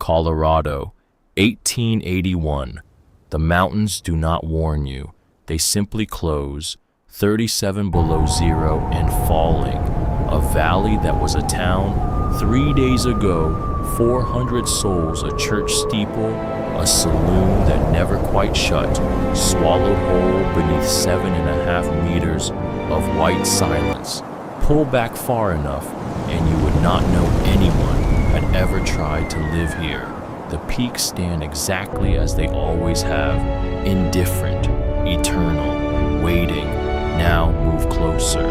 Colorado, 1881. The mountains do not warn you. They simply close, 37 below zero and falling. A valley that was a town 3 days ago, 400 souls, a church steeple, a saloon that never quite shut, swallowed whole beneath 7.5 meters of white silence. Pull back far enough, and you would not know anyone had ever tried to live here. The peaks stand exactly as they always have, indifferent, eternal, waiting. Now move closer.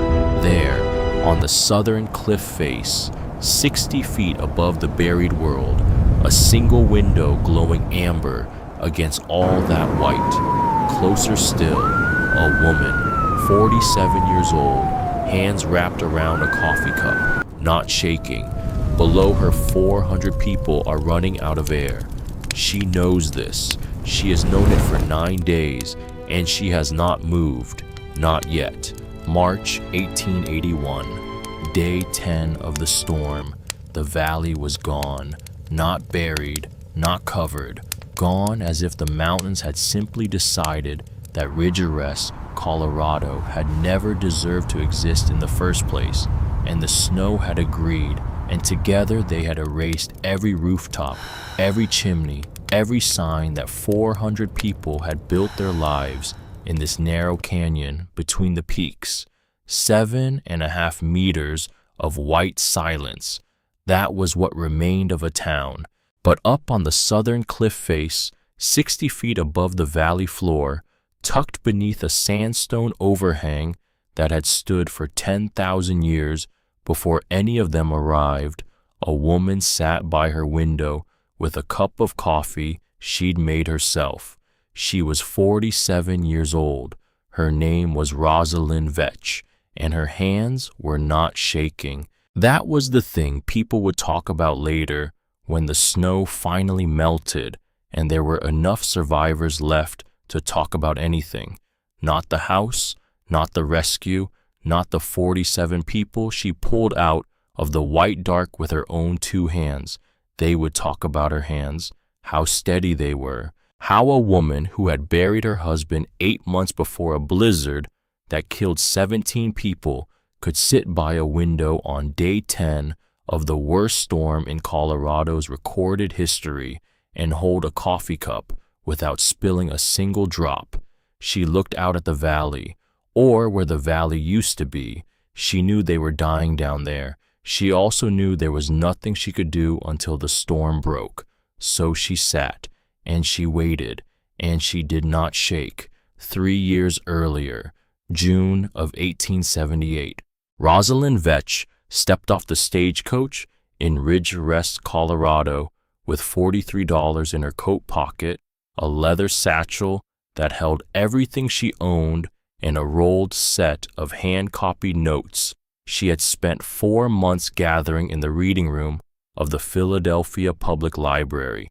There, on the southern cliff face, 60 feet above the buried world, a single window glowing amber against all that white. Closer still, a woman, 47 years old, hands wrapped around a coffee cup, not shaking. Below her, 400 people are running out of air. She knows this. She has known it for 9 days, and she has not moved. Not yet. March 1881. Day 10 of the storm. The valley was gone. Not buried, not covered. Gone as if the mountains had simply decided that Ridge Arrest, Colorado, had never deserved to exist in the first place, and the snow had agreed, and together they had erased every rooftop, every chimney, every sign that 400 people had built their lives in this narrow canyon between the peaks. 7.5 meters of white silence. That was what remained of a town. But up on the southern cliff face, 60 feet above the valley floor, tucked beneath a sandstone overhang that had stood for 10,000 years before any of them arrived, a woman sat by her window with a cup of coffee she'd made herself. She was 47 years old. Her name was Rosalind Vetch, and her hands were not shaking. That was the thing people would talk about later when the snow finally melted and there were enough survivors left to talk about anything. Not the house, not the rescue, not the 47 people she pulled out of the white dark with her own 2 hands. They would talk about her hands, how steady they were, how a woman who had buried her husband 8 months before a blizzard that killed 17 people could sit by a window on day 10 of the worst storm in Colorado's recorded history and hold a coffee cup without spilling a single drop. She looked out at the valley, or where the valley used to be. She knew they were dying down there. She also knew there was nothing she could do until the storm broke. So she sat, and she waited, and she did not shake. 3 years earlier, June of 1878, Rosalind Vetch stepped off the stagecoach in Ridge Arrest, Colorado, with $43 in her coat pocket, a leather satchel that held everything she owned, and a rolled set of hand-copied notes she had spent 4 months gathering in the reading room of the Philadelphia Public Library.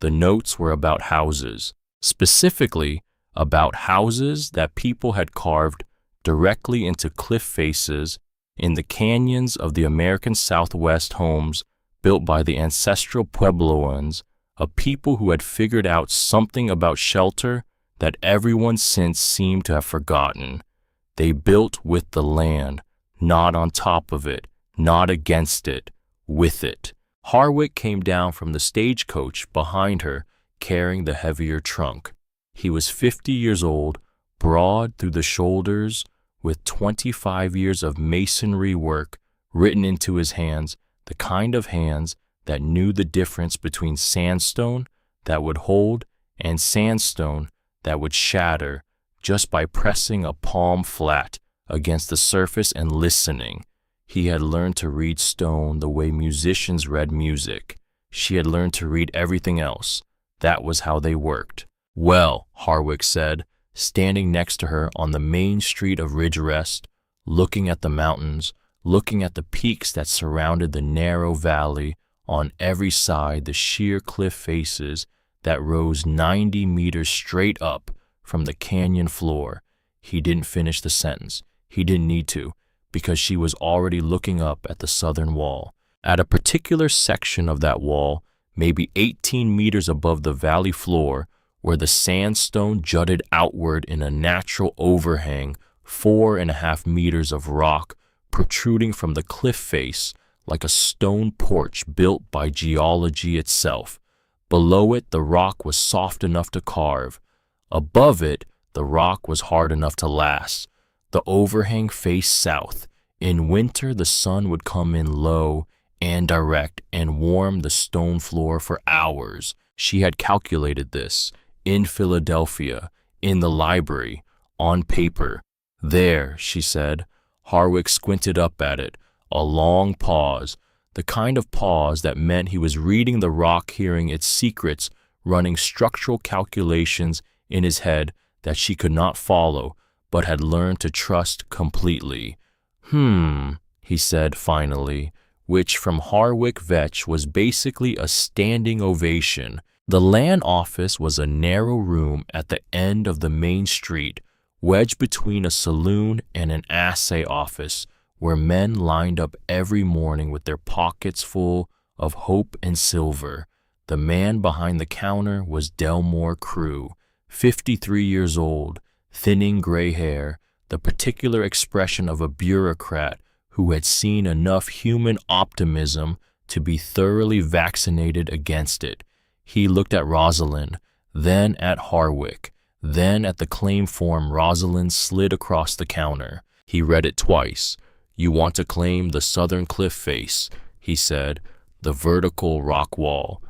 The notes were about houses, specifically about houses that people had carved directly into cliff faces in the canyons of the American Southwest, homes built by the ancestral Puebloans, a people who had figured out something about shelter that everyone since seemed to have forgotten. They built with the land, not on top of it, not against it, with it. Harwick came down from the stagecoach behind her, carrying the heavier trunk. He was 50 years old, broad through the shoulders, with 25 years of masonry work written into his hands, the kind of hands that knew the difference between sandstone that would hold and sandstone that would shatter just by pressing a palm flat against the surface and listening. He had learned to read stone the way musicians read music. She had learned to read everything else. That was how they worked. "Well," Harwick said, standing next to her on the main street of Ridge Arrest, looking at the mountains, looking at the peaks that surrounded the narrow valley, on every side the sheer cliff faces that rose 90 meters straight up from the canyon floor. He didn't finish the sentence. He didn't need to, because she was already looking up at the southern wall. At a particular section of that wall, maybe 18 meters above the valley floor, where the sandstone jutted outward in a natural overhang, 4.5 meters of rock protruding from the cliff face like a stone porch built by geology itself. Below it, the rock was soft enough to carve. Above it, the rock was hard enough to last. The overhang faced south. In winter, the sun would come in low and direct and warm the stone floor for hours. She had calculated this in Philadelphia, in the library, on paper. There, she said. Harwick squinted up at it. A long pause, the kind of pause that meant he was reading the rock, hearing its secrets, running structural calculations in his head that she could not follow, but had learned to trust completely. He said finally, which from Harwick Vetch was basically a standing ovation. The land office was a narrow room at the end of the main street, wedged between a saloon and an assay office, where men lined up every morning with their pockets full of hope and silver. The man behind the counter was Delmore Crew, 53 years old, thinning gray hair, the particular expression of a bureaucrat who had seen enough human optimism to be thoroughly vaccinated against it. He looked at Rosalind, then at Harwick, then at the claim form Rosalind slid across the counter. He read it twice. "You want to claim the southern cliff face," he said, "the vertical rock wall."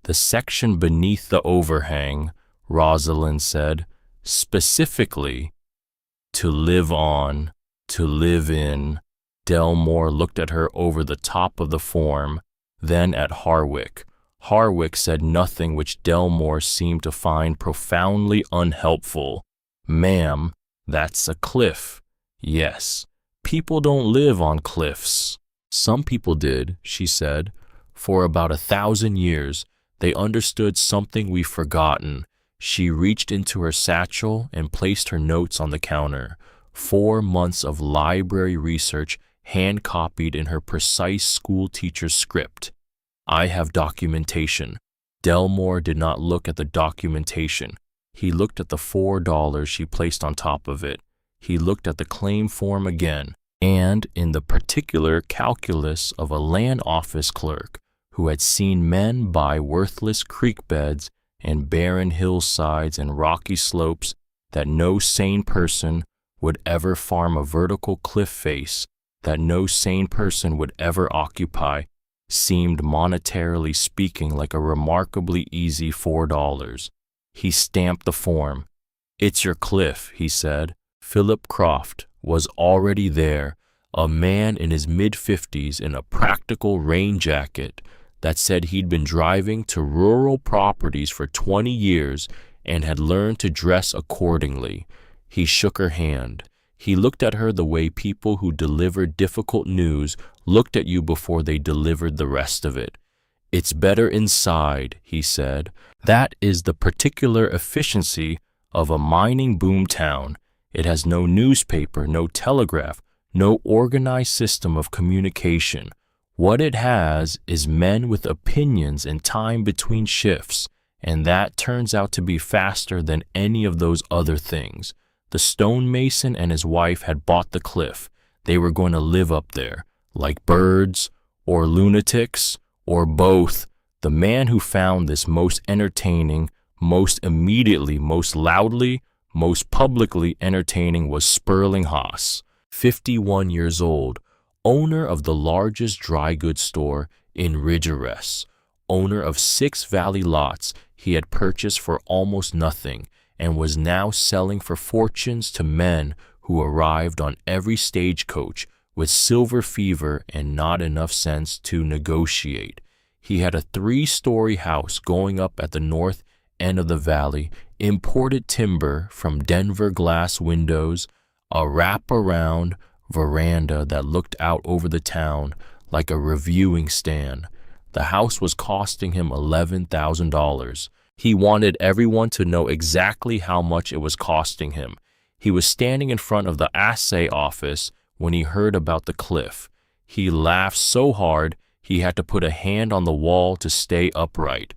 "The section beneath the overhang," Rosalind said, "specifically to live on, to live in." Delmore looked at her over the top of the form, then at Harwick. Harwick said nothing, which Delmore seemed to find profoundly unhelpful. "Ma'am, that's a cliff." "Yes. People don't live on cliffs." "Some people did," she said. "For about 1,000 years, they understood something we've forgotten." She reached into her satchel and placed her notes on the counter. 4 months of library research hand-copied in her precise school-teacher's script. "I have documentation." Delmore did not look at the documentation. He looked at the $4 she placed on top of it. He looked at the claim form again, and in the particular calculus of a land office clerk who had seen men buy worthless creek beds and barren hillsides and rocky slopes that no sane person would ever farm, a vertical cliff face that no sane person would ever occupy, seemed, monetarily speaking, like a remarkably easy $4. He stamped the form. "It's your cliff," he said. Philip Croft was already there, a man in his mid-50s in a practical rain jacket that said he'd been driving to rural properties for 20 years and had learned to dress accordingly. He shook her hand. He looked at her the way people who delivered difficult news looked at you before they delivered the rest of it. "It's better inside," he said. "That is the particular efficiency of a mining boom town. It has no newspaper, no telegraph, no organized system of communication. What it has is men with opinions and time between shifts, and that turns out to be faster than any of those other things. The stonemason and his wife had bought the cliff. They were going to live up there, like birds, or lunatics, or both. The man who found this most entertaining, most immediately, most loudly, most publicly entertaining was Sperling Haas, 51 years old, owner of the largest dry goods store in Ridgeres, owner of 6 valley lots he had purchased for almost nothing, and was now selling for fortunes to men who arrived on every stagecoach with silver fever and not enough sense to negotiate. He had a 3-story house going up at the north end of the valley, imported timber from Denver glass windows, a wrap-around veranda that looked out over the town like a reviewing stand. The house was costing him $11,000. He wanted everyone to know exactly how much it was costing him. He was standing in front of the assay office when he heard about the cliff. He laughed so hard He had to put a hand on the wall to stay upright.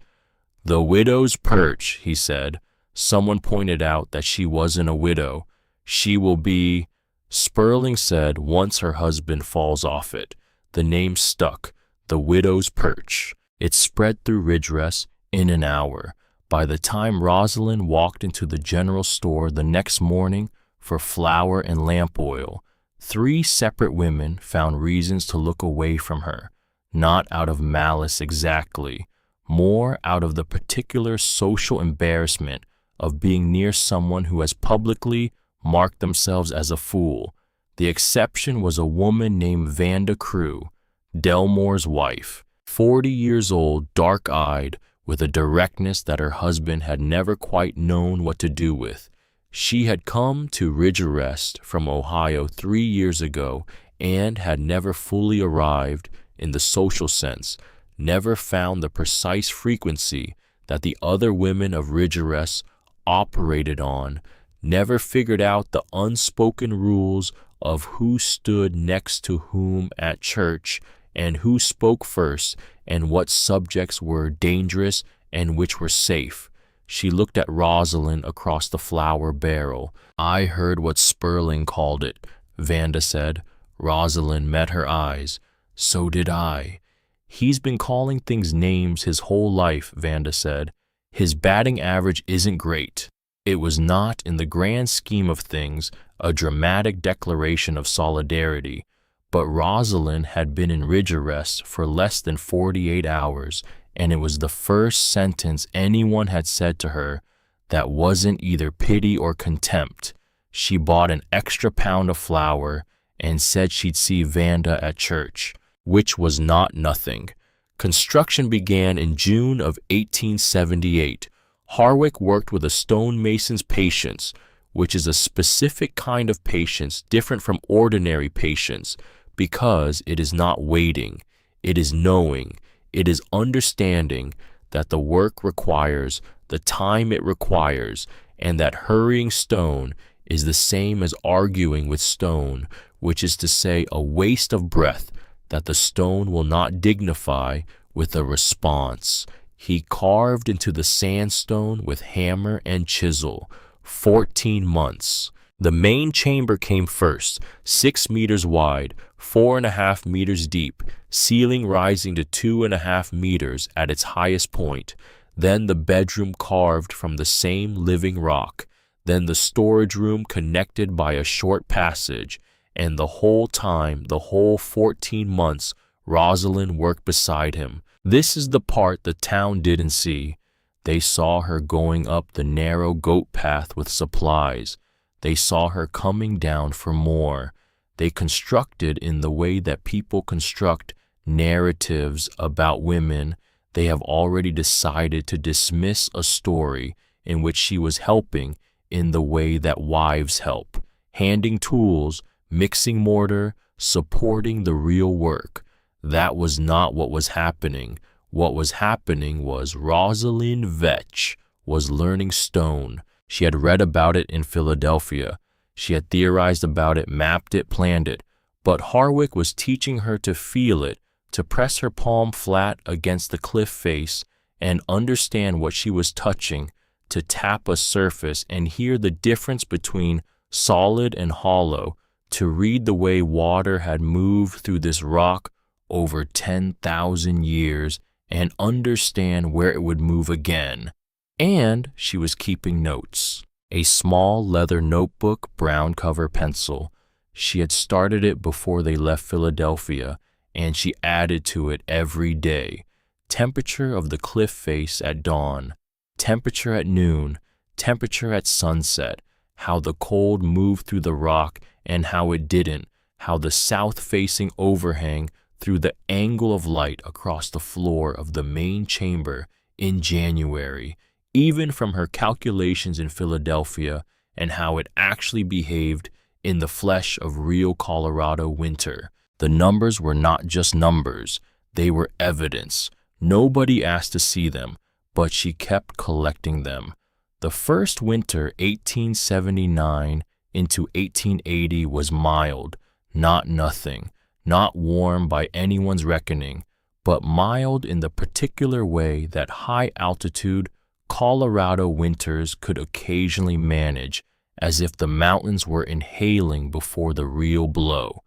"The widow's perch," he said. Someone pointed out that she wasn't a widow. "She will be," Sperling said once her husband falls off it. The name stuck, the widow's perch. It spread through Ridgerest in an hour. By the time Rosalind walked into the general store the next morning for flour and lamp oil, 3 separate women found reasons to look away from her, not out of malice exactly, more out of the particular social embarrassment of being near someone who has publicly marked themselves as a fool. The exception was a woman named Vanda Crew, Delmore's wife, 40 years old, dark-eyed, with a directness that her husband had never quite known what to do with. She had come to Ridgerest from Ohio 3 years ago and had never fully arrived in the social sense, never found the precise frequency that the other women of Ridgerest operated on, never figured out the unspoken rules of who stood next to whom at church and who spoke first and what subjects were dangerous and which were safe. She looked at Rosalind across the flour barrel. "I heard what Sperling called it," Vanda said. Rosalind met her eyes. "So did I." "He's been calling things names his whole life," Vanda said. "His batting average isn't great." It was not, in the grand scheme of things, a dramatic declaration of solidarity, but Rosalind had been in Ridgerest for less than 48 hours, and it was the first sentence anyone had said to her that wasn't either pity or contempt. She bought an extra pound of flour and said she'd see Vanda at church, which was not nothing. Construction began in June of 1878. Harwick worked with a stonemason's patience, which is a specific kind of patience different from ordinary patience, because it is not waiting, it is knowing, it is understanding that the work requires the time it requires, and that hurrying stone is the same as arguing with stone, which is to say a waste of breath that the stone will not dignify with a response. He carved into the sandstone with hammer and chisel. 14 months. The main chamber came first, 6 meters wide, 4.5 meters deep, ceiling rising to 2.5 meters at its highest point. Then the bedroom carved from the same living rock. Then the storage room connected by a short passage. And the whole time, the whole 14 months, Rosalind worked beside him. This is the part the town didn't see. They saw her going up the narrow goat path with supplies. They saw her coming down for more. They constructed in the way that people construct narratives about women. They have already decided to dismiss a story in which she was helping in the way that wives help, handing tools, mixing mortar, supporting the real work. That was not what was happening. What was happening was Rosalind Vetch was learning stone. She had read about it in Philadelphia. She had theorized about it, mapped it, planned it. But Harwick was teaching her to feel it, to press her palm flat against the cliff face and understand what she was touching, to tap a surface and hear the difference between solid and hollow, to read the way water had moved through this rock over 10,000 years and understand where it would move again. And she was keeping notes. A small leather notebook, brown cover pencil. She had started it before they left Philadelphia, and she added to it every day. Temperature of the cliff face at dawn, temperature at noon, temperature at sunset, how the cold moved through the rock and how it didn't, how the south-facing overhang through the angle of light across the floor of the main chamber in January, even from her calculations in Philadelphia, and how it actually behaved in the flesh of real Colorado winter. The numbers were not just numbers, they were evidence. Nobody asked to see them, but she kept collecting them. The first winter, 1879 into 1880, was mild, not nothing. Not warm by anyone's reckoning, but mild in the particular way that high-altitude Colorado winters could occasionally manage, as if the mountains were inhaling before the real blow.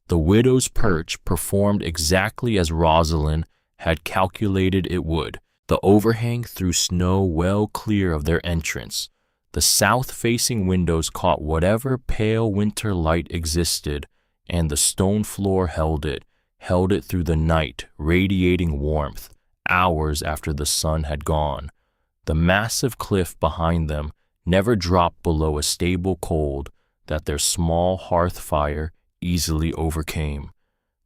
The widow's perch performed exactly as Rosalind had calculated it would. The overhang threw snow well clear of their entrance. The south-facing windows caught whatever pale winter light existed, and the stone floor held it through the night, radiating warmth, hours after the sun had gone. The massive cliff behind them never dropped below a stable cold that their small hearth fire easily overcame.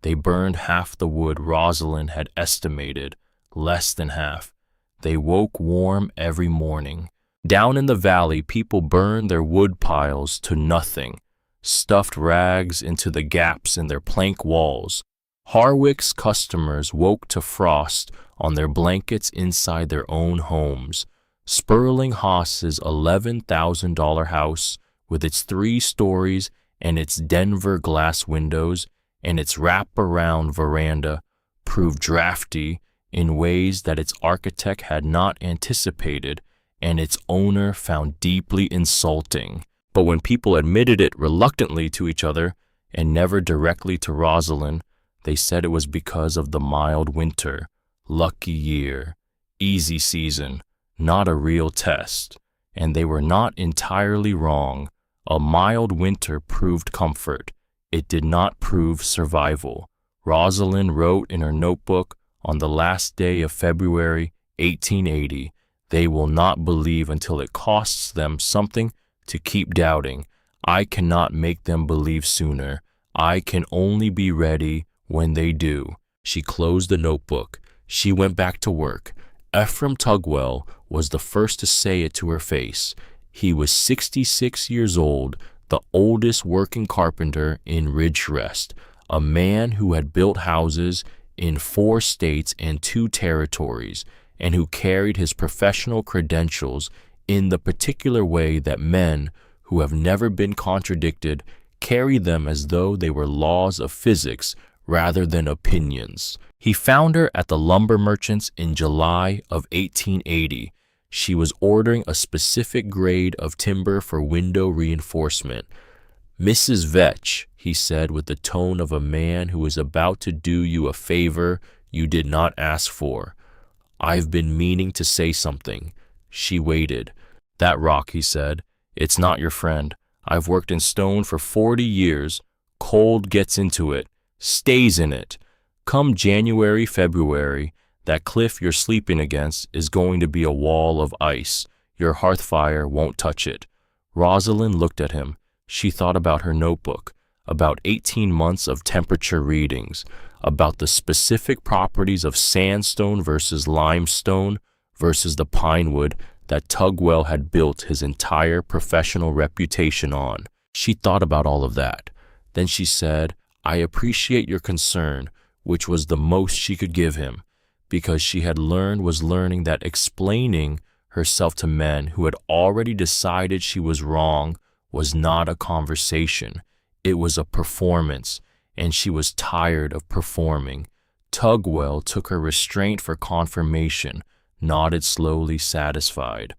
They burned half the wood Rosalind had estimated, less than half. They woke warm every morning. Down in the valley, people burned their wood piles to nothing, stuffed rags into the gaps in their plank walls. Harwick's customers woke to frost on their blankets inside their own homes. Sperling Haas's $11,000 house, with its 3 stories and its Denver glass windows and its wrap-around veranda, proved drafty in ways that its architect had not anticipated and its owner found deeply insulting. But when people admitted it reluctantly to each other and never directly to Rosalind, they said it was because of the mild winter, lucky year, easy season, not a real test. And they were not entirely wrong. A mild winter proved comfort. It did not prove survival. Rosalind wrote in her notebook on the last day of February 1880, "They will not believe until it costs them something to keep doubting. I cannot make them believe sooner. I can only be ready when they do." She closed the notebook. She went back to work. Ephraim Tugwell was the first to say it to her face. He was 66 years old, the oldest working carpenter in Ridgerest, a man who had built houses in 4 states and 2 territories, and who carried his professional credentials in the particular way that men who have never been contradicted carry them as though they were laws of physics rather than opinions. He found her at the lumber merchant's in July of 1880. She was ordering a specific grade of timber for window reinforcement. "Mrs. Vetch," he said with the tone of a man who is about to do you a favor you did not ask for, "I've been meaning to say something." She waited. "That rock," he said. "It's not your friend. I've worked in stone for 40 years. Cold gets into it, stays in it. Come January, February, that cliff you're sleeping against is going to be a wall of ice. Your hearth fire won't touch it." Rosalind looked at him. She thought about her notebook, about 18 months of temperature readings, about the specific properties of sandstone versus limestone versus the pine wood that Tugwell had built his entire professional reputation on. She thought about all of that. Then she said, "I appreciate your concern," which was the most she could give him, because she had was learning that explaining herself to men who had already decided she was wrong was not a conversation. It was a performance, and she was tired of performing. Tugwell took her restraint for confirmation, nodded slowly, satisfied.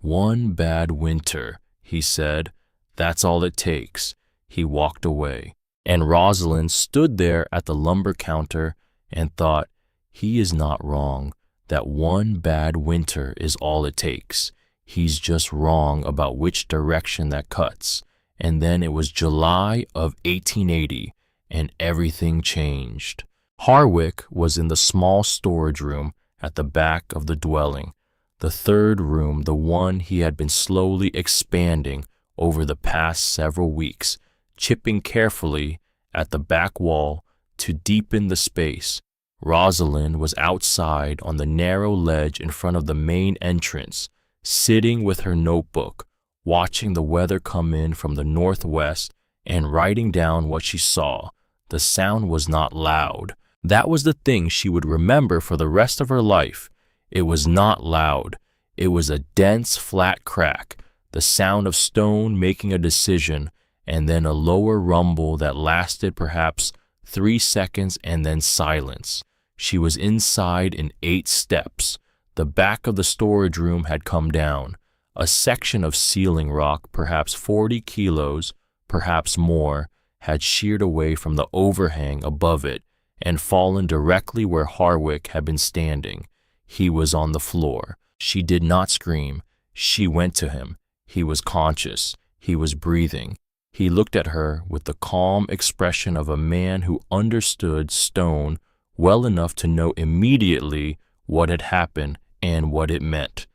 "One bad winter," he said. "That's all it takes." He walked away. And Rosalind stood there at the lumber counter and thought, he is not wrong. That one bad winter is all it takes. He's just wrong about which direction that cuts. And then it was July of 1880, and everything changed. Harwick was in the small storage room at the back of the dwelling, the 3rd room, the one he had been slowly expanding over the past several weeks, chipping carefully at the back wall to deepen the space. Rosalind was outside on the narrow ledge in front of the main entrance, sitting with her notebook, watching the weather come in from the northwest and writing down what she saw. The sound was not loud. That was the thing she would remember for the rest of her life. It was not loud. It was a dense, flat crack, the sound of stone making a decision, and then a lower rumble that lasted perhaps 3 seconds and then silence. She was inside in 8 steps. The back of the storage room had come down. A section of ceiling rock, perhaps 40 kilos, perhaps more, had sheared away from the overhang above it and fallen directly where Harwick had been standing. He was on the floor. She did not scream. She went to him. He was conscious. He was breathing. He looked at her with the calm expression of a man who understood stone well enough to know immediately what had happened and what it meant.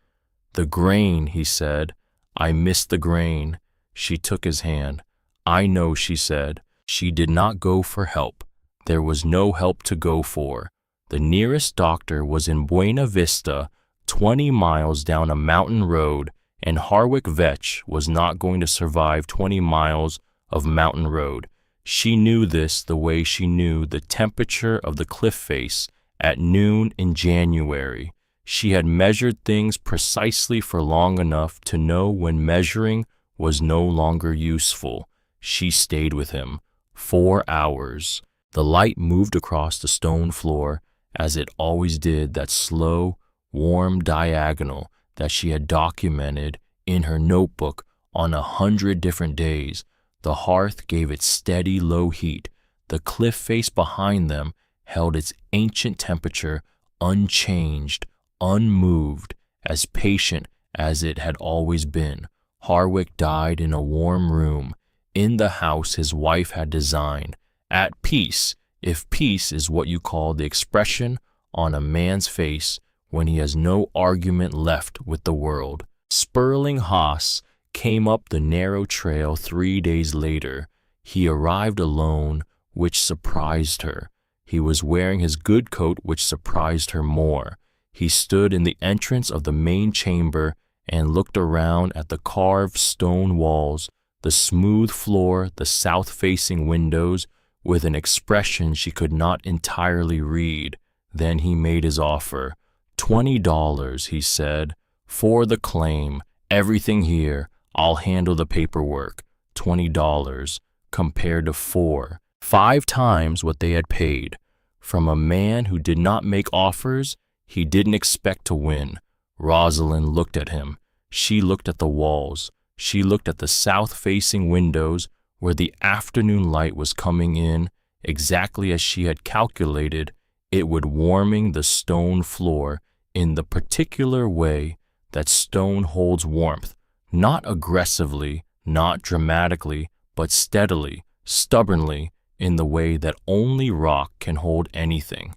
"The grain," he said. "I missed the grain." She took his hand. "I know," she said. She did not go for help. There was no help to go for. The nearest doctor was in Buena Vista, 20 miles down a mountain road, and Harwick Vetch was not going to survive 20 miles of mountain road. She knew this the way she knew the temperature of the cliff face at noon in January. She had measured things precisely for long enough to know when measuring was no longer useful. She stayed with him. 4 hours. The light moved across the stone floor as it always did, that slow, warm diagonal that she had documented in her notebook on 100 different days. The hearth gave it steady low heat. The cliff face behind them held its ancient temperature unchanged, unmoved, as patient as it had always been. Harwick died in a warm room, in the house his wife had designed, at peace, if peace is what you call the expression on a man's face when he has no argument left with the world. Sperling Haas came up the narrow trail 3 days later. He arrived alone, which surprised her. He was wearing his good coat, which surprised her more. He stood in the entrance of the main chamber and looked around at the carved stone walls, the smooth floor, the south-facing windows, with an expression she could not entirely read. Then he made his offer. $20, he said, "for the claim. Everything here. I'll handle the paperwork." $20 compared to 4, 5 times what they had paid. From a man who did not make offers, he didn't expect to win. Rosalind looked at him. She looked at the walls. She looked at the south-facing windows where the afternoon light was coming in exactly as she had calculated it would, warming the stone floor in the particular way that stone holds warmth, not aggressively, not dramatically, but steadily, stubbornly, in the way that only rock can hold anything.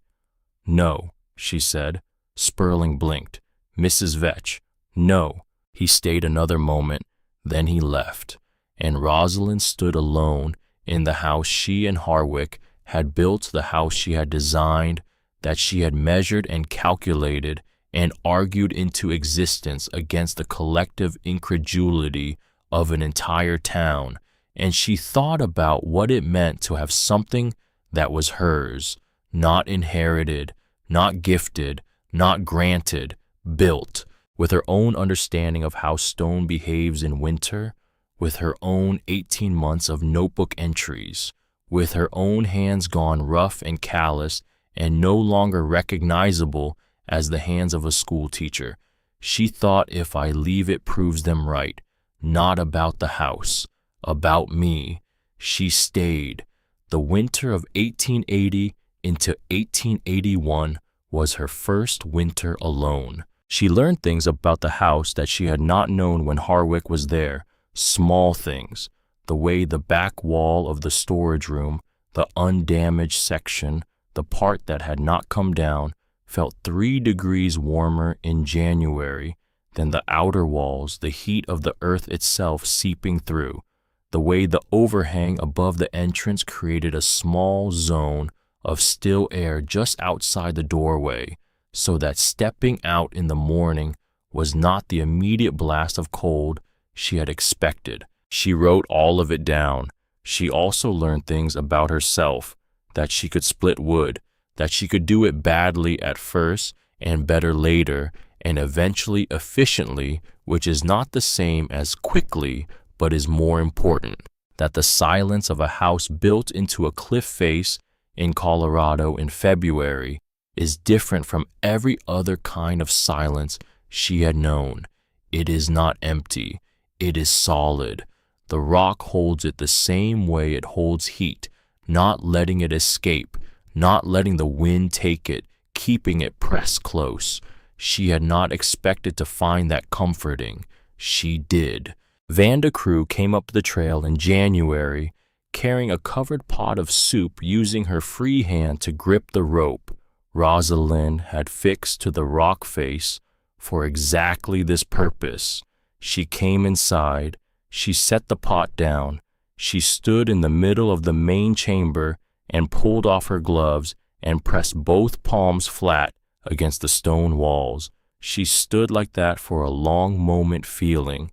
"No," she said. Sperling blinked. "Mrs. Vetch, no." He stayed another moment, then he left, and Rosalind stood alone in the house she and Harwick had built, the house she had designed, that she had measured and calculated and argued into existence against the collective incredulity of an entire town, and she thought about what it meant to have something that was hers, not inherited, not gifted, not granted, built, with her own understanding of how stone behaves in winter, with her own 18 months of notebook entries, with her own hands gone rough and callous and no longer recognizable as the hands of a school teacher. She thought, if I leave it proves them right, not about the house, about me. She stayed. The winter of 1880 into 1881 was her first winter alone. She learned things about the house that she had not known when Harwick was there, small things, the way the back wall of the storage room, the undamaged section, the part that had not come down, felt 3 degrees warmer in January than the outer walls, the heat of the earth itself seeping through, the way the overhang above the entrance created a small zone of still air just outside the doorway, so that stepping out in the morning was not the immediate blast of cold she had expected. She wrote all of it down. She also learned things about herself, that she could split wood, that she could do it badly at first and better later, and eventually efficiently, which is not the same as quickly, but is more important, that the silence of a house built into a cliff face in Colorado in February is different from every other kind of silence she had known. It is not empty. It is solid. The rock holds it the same way it holds heat, not letting it escape, not letting the wind take it, keeping it pressed close. She had not expected to find that comforting. She did. Vanda Crew came up the trail in January, carrying a covered pot of soup using her free hand to grip the rope Rosalind had fixed to the rock face for exactly this purpose. She came inside. She set the pot down. She stood in the middle of the main chamber and pulled off her gloves and pressed both palms flat against the stone walls. She stood like that for a long moment, feeling.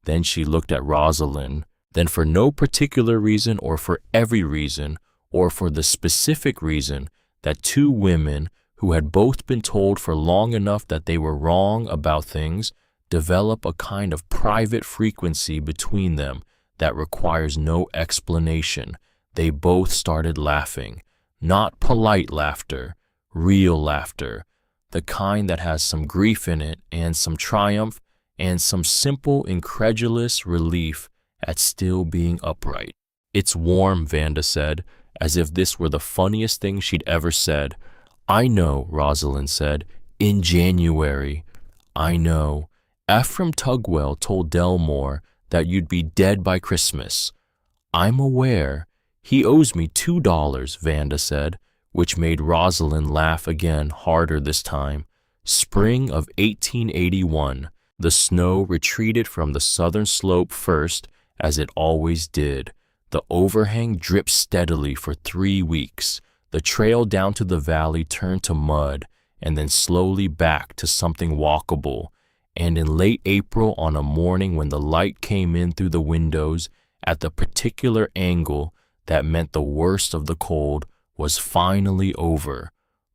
Then she looked at Rosalind. Then, for no particular reason, or for every reason, or for the specific reason that two women who had both been told for long enough that they were wrong about things develop a kind of private frequency between them that requires no explanation. They both started laughing. Not polite laughter, real laughter, the kind that has some grief in it and some triumph and some simple, incredulous relief at still being upright. "It's warm," Vanda said, as if this were the funniest thing she'd ever said. "I know," Rosalind said, "in January. I know. Ephraim Tugwell told Delmore that you'd be dead by Christmas." "I'm aware. He owes me $2, Vanda said, which made Rosalind laugh again, harder this time. Spring of 1881. The snow retreated from the southern slope first, as it always did. The overhang dripped steadily for 3 weeks. The trail down to the valley turned to mud, and then slowly back to something walkable. And in late April, on a morning when the light came in through the windows at the particular angle that meant the worst of the cold was finally over,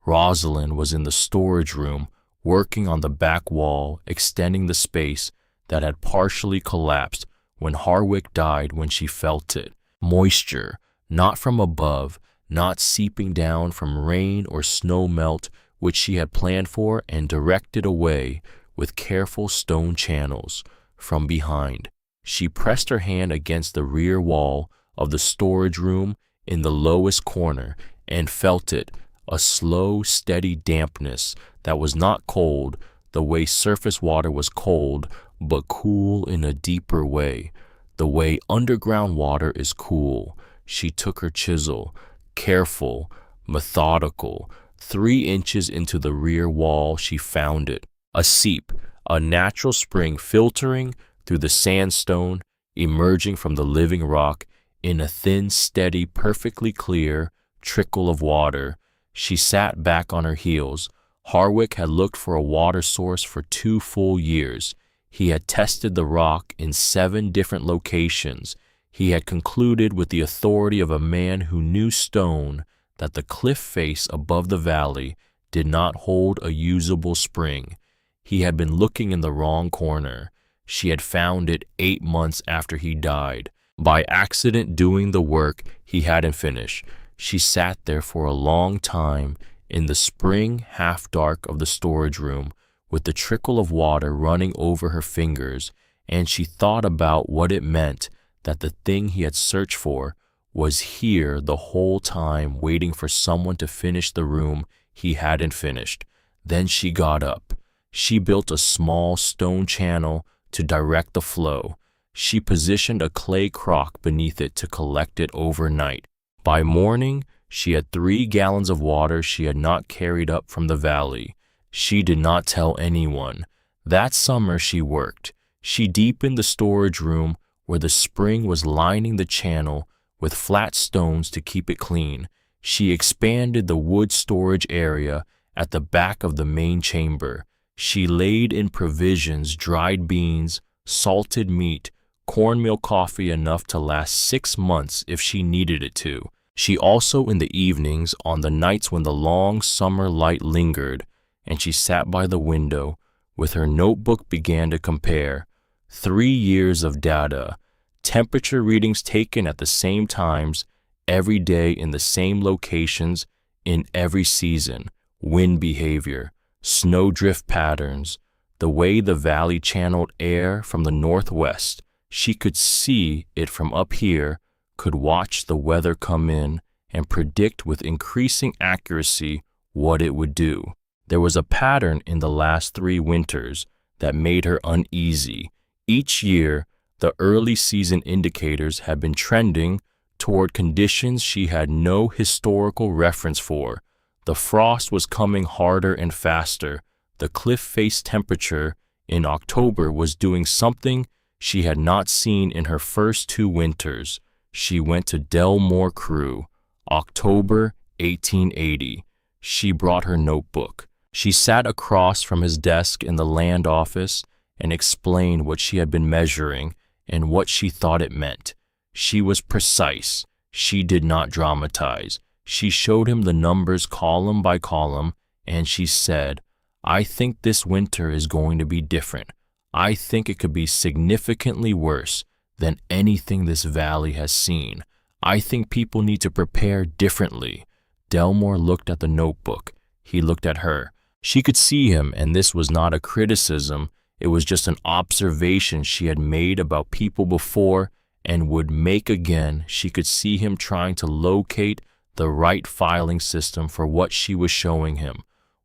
Rosalind was in the storage room, working on the back wall, extending the space that had partially collapsed when Harwick died. When she felt it, moisture, not from above, not seeping down from rain or snow melt, which she had planned for and directed away with careful stone channels from behind. She pressed her hand against the rear wall of the storage room in the lowest corner and felt it, a slow, steady dampness that was not cold the way surface water was cold, but cool in a deeper way, the way underground water is cool. She took her chisel, careful, methodical. 3 inches into the rear wall she found it, a seep, a natural spring filtering through the sandstone, emerging from the living rock in a thin, steady, perfectly clear trickle of water. She sat back on her heels. Harwick had looked for a water source for 2 full years. He had tested the rock in 7 different locations. He had concluded with the authority of a man who knew stone that the cliff face above the valley did not hold a usable spring. He had been looking in the wrong corner. She had found it 8 months after he died, by accident doing the work he hadn't finished. She sat there for a long time in the spring half-dark of the storage room with the trickle of water running over her fingers, and she thought about what it meant that the thing he had searched for was here the whole time, waiting for someone to finish the room he hadn't finished. Then she got up. She built a small stone channel to direct the flow. She positioned a clay crock beneath it to collect it overnight. By morning, she had 3 gallons of water she had not carried up from the valley. She did not tell anyone. That summer she worked. She deepened the storage room where the spring was lining the channel with flat stones to keep it clean. She expanded the wood storage area at the back of the main chamber. She laid in provisions, dried beans, salted meat, cornmeal coffee enough to last 6 months if she needed it to. She also, in the evenings, on the nights when the long summer light lingered, and she sat by the window, with her notebook began to compare 3 years of data, temperature readings taken at the same times, every day in the same locations, in every season, wind behavior, snowdrift patterns, the way the valley channeled air from the northwest. She could see it from up here, could watch the weather come in, and predict with increasing accuracy what it would do. There was a pattern in the last 3 winters that made her uneasy. Each year, the early season indicators had been trending toward conditions she had no historical reference for. The frost was coming harder and faster. The cliff face temperature in October was doing something she had not seen in her first 2 winters. She went to Delmore Crew, October 1880. She brought her notebook. She sat across from his desk in the land office and explained what she had been measuring and what she thought it meant. She was precise. She did not dramatize. She showed him the numbers column by column, and she said, "I think this winter is going to be different. I think it could be significantly worse than anything this valley has seen. I think people need to prepare differently." Delmore looked at the notebook. He looked at her. She could see him, and this was not a criticism. It was just an observation she had made about people before and would make again. She could see him trying to locate the right filing system for what she was showing him.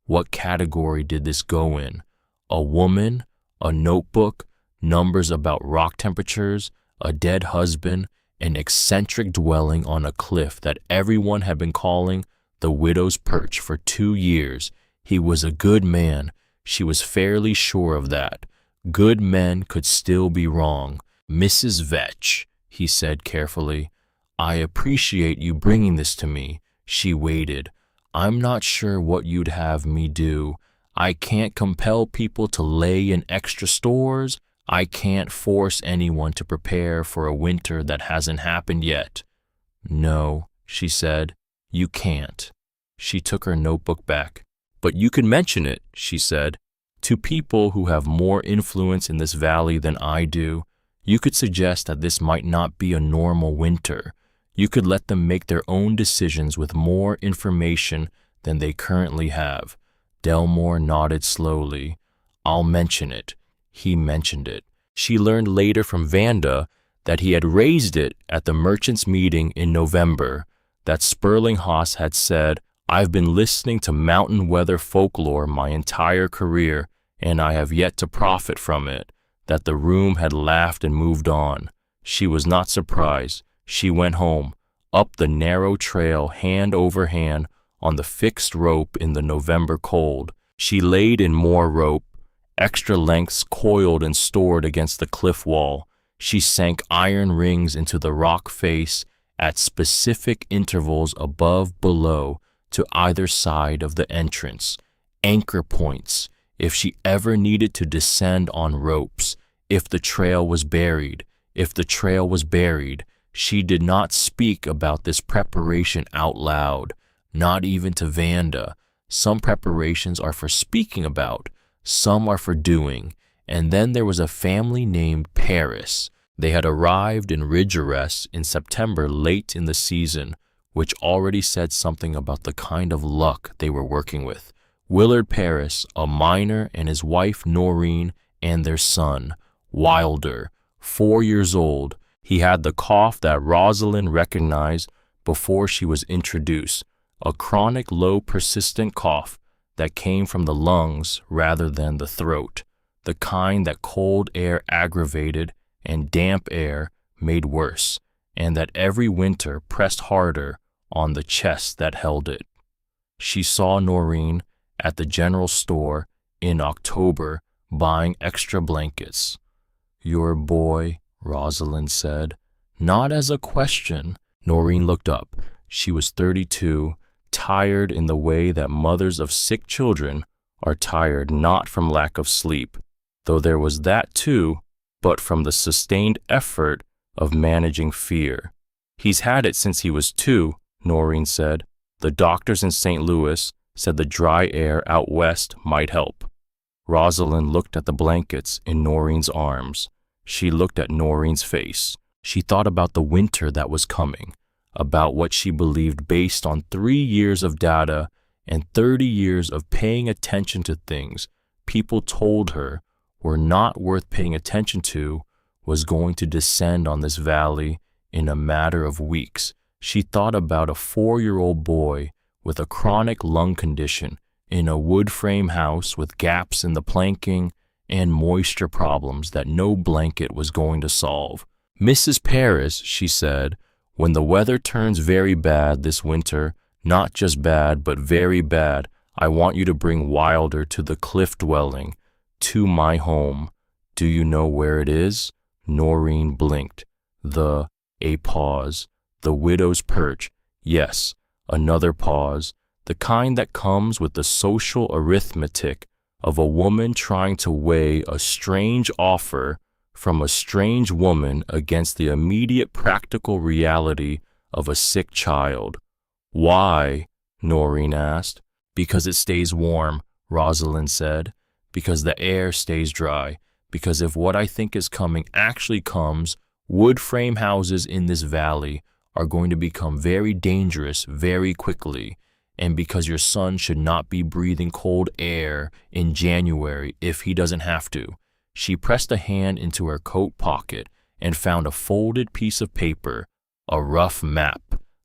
What category did this go in? A woman? A notebook? Numbers about rock temperatures? A dead husband? An eccentric dwelling on a cliff that everyone had been calling the Widow's Perch for 2 years. He was a good man. She was fairly sure of that. Good men could still be wrong. "Mrs. Vetch," he said carefully, "I appreciate you bringing this to me." She waited. "I'm not sure what you'd have me do. I can't compel people to lay in extra stores. I can't force anyone to prepare for a winter that hasn't happened yet." "No," she said, "you can't." She took her notebook back. "But you could mention it," she said, "to people who have more influence in this valley than I do. You could suggest that this might not be a normal winter. You could let them make their own decisions with more information than they currently have." Delmore nodded slowly. "I'll mention it." He mentioned it. She learned later from Vanda that he had raised it at the merchants' meeting in November, that Sperling Haas had said, "I've been listening to mountain weather folklore my entire career, and I have yet to profit from it," that the room had laughed and moved on. She was not surprised. She went home, up the narrow trail hand over hand on the fixed rope in the November cold. She laid in more rope, extra lengths coiled and stored against the cliff wall. She sank iron rings into the rock face at specific intervals above, below, to either side of the entrance. Anchor points, if she ever needed to descend on ropes, if the trail was buried. She did not speak about this preparation out loud, not even to Vanda. Some preparations are for speaking about, some are for doing. And then there was a family named Paris. They had arrived in Ridge Arrest in September late in the season, which already said something about the kind of luck they were working with. Willard Paris, a miner, and his wife Noreen, and their son, Wilder, 4 years old. He had the cough that Rosalind recognized before she was introduced, a chronic low persistent cough that came from the lungs rather than the throat, the kind that cold air aggravated and damp air made worse, and that every winter pressed harder on the chest that held it. She saw Noreen at the general store in October buying extra blankets. "Your boy," Rosalind said. Not as a question. Noreen looked up. She was 32, tired in the way that mothers of sick children are tired, not from lack of sleep, though there was that too, but from the sustained effort of managing fear. "He's had it since he was 2, Noreen said. "The doctors in St. Louis said the dry air out west might help." Rosalind looked at the blankets in Noreen's arms. She looked at Noreen's face. She thought about the winter that was coming, about what she believed based on 3 years of data and 30 years of paying attention to things people told her were not worth paying attention to was going to descend on this valley in a matter of weeks. She thought about a 4-year-old boy with a chronic lung condition in a wood frame house with gaps in the planking and moisture problems that no blanket was going to solve. "Mrs. Paris," she said, "when the weather turns very bad this winter, not just bad, but very bad, I want you to bring Wilder to the cliff dwelling, to my home. Do you know where it is?" Noreen blinked. A pause. "The widow's perch." Yes. Another pause. The kind that comes with the social arithmetic of a woman trying to weigh a strange offer from a strange woman against the immediate practical reality of a sick child. "Why?" Noreen asked. "Because it stays warm," Rosalind said. "Because the air stays dry. Because if what I think is coming actually comes, wood frame houses in this valley are going to become very dangerous very quickly. And because your son should not be breathing cold air in January if he doesn't have to." She pressed a hand into her coat pocket and found a folded piece of paper, a rough map.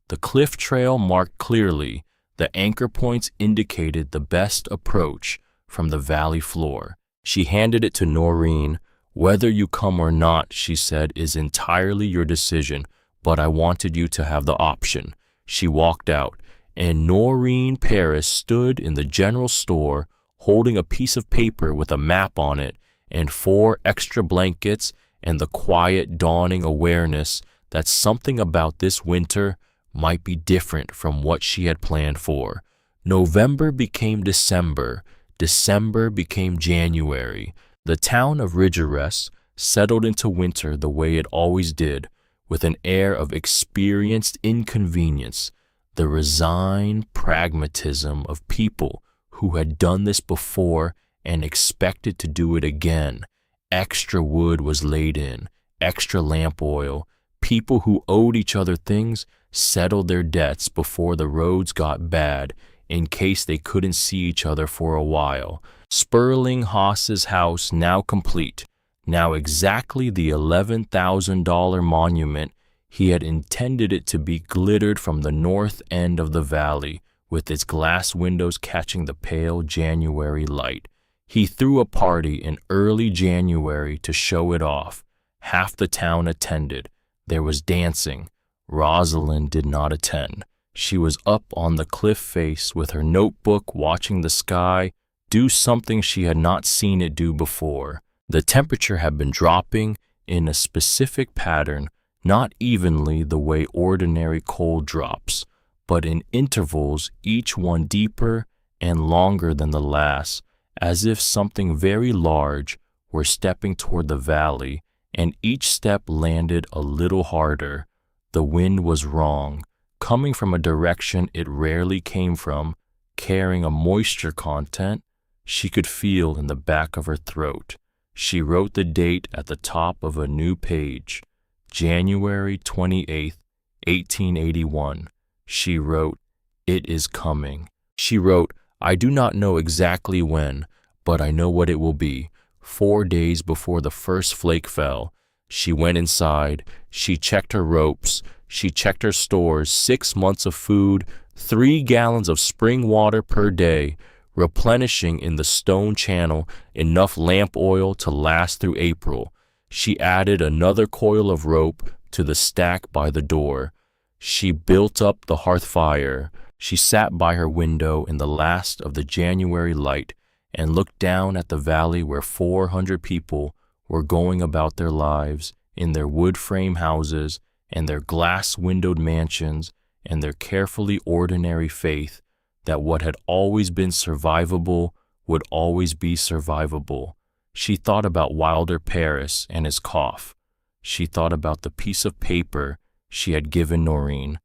The cliff trail marked clearly. The anchor points indicated the best approach from the valley floor. She handed it to Noreen. "Whether you come or not," she said, "is entirely your decision, but I wanted you to have the option." She walked out, and Noreen Paris stood in the general store holding a piece of paper with a map on it and 4 extra blankets and the quiet dawning awareness that something about this winter might be different from what she had planned for. November became December. December became January. The town of Ridgerest settled into winter the way it always did, with an air of experienced inconvenience, the resigned pragmatism of people who had done this before and expected to do it again. Extra wood was laid in, extra lamp oil. People who owed each other things settled their debts before the roads got bad in case they couldn't see each other for a while. Sperling Haas's house now complete, now exactly the $11,000 monument he had intended it to be, glittered from the north end of the valley, with its glass windows catching the pale January light. He threw a party in early January to show it off. Half the town attended. There was dancing. Rosalind did not attend. She was up on the cliff face with her notebook, watching the sky do something she had not seen it do before. The temperature had been dropping in a specific pattern, not evenly the way ordinary cold drops, but in intervals, each one deeper and longer than the last, as if something very large were stepping toward the valley, and each step landed a little harder. The wind was wrong, coming from a direction it rarely came from, carrying a moisture content she could feel in the back of her throat. She wrote the date at the top of a new page, January 28th, 1881. She wrote, "It is coming." She wrote, "I do not know exactly when, but I know what it will be." 4 days before the first flake fell, she went inside. She checked her ropes. She checked her stores, 6 months of food, 3 gallons of spring water per day, replenishing in the stone channel enough lamp oil to last through April. She added another coil of rope to the stack by the door. She built up the hearth fire. She sat by her window in the last of the January light and looked down at the valley where 400 people were going about their lives in their wood frame houses and their glass-windowed mansions and their carefully ordinary faith that what had always been survivable would always be survivable. She thought about Wilder Paris and his cough. She thought about the piece of paper she had given Noreen.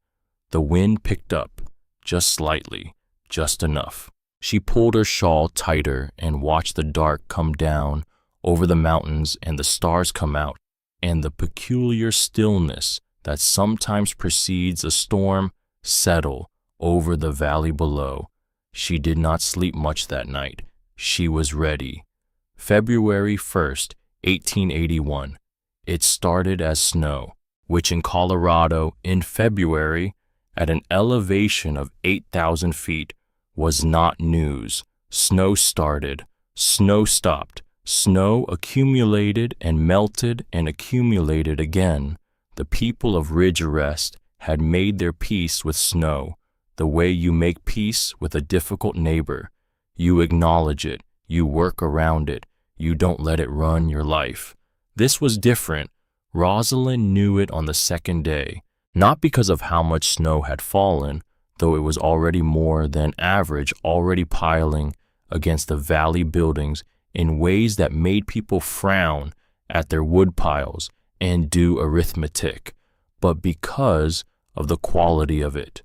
The wind picked up, just slightly, just enough. She pulled her shawl tighter and watched the dark come down over the mountains and the stars come out, and the peculiar stillness that sometimes precedes a storm settle over the valley below. She did not sleep much that night. She was ready. February 1st, 1881. It started as snow, which in Colorado in February, at an elevation of 8,000 feet, was not news. Snow started, snow stopped, snow accumulated and melted and accumulated again. The people of Ridge Arrest had made their peace with snow, the way you make peace with a difficult neighbor. You acknowledge it, you work around it, you don't let it run your life. This was different. Rosalind knew it on the second day, not because of how much snow had fallen, though it was already more than average, already piling against the valley buildings in ways that made people frown at their wood piles and do arithmetic, but because of the quality of it,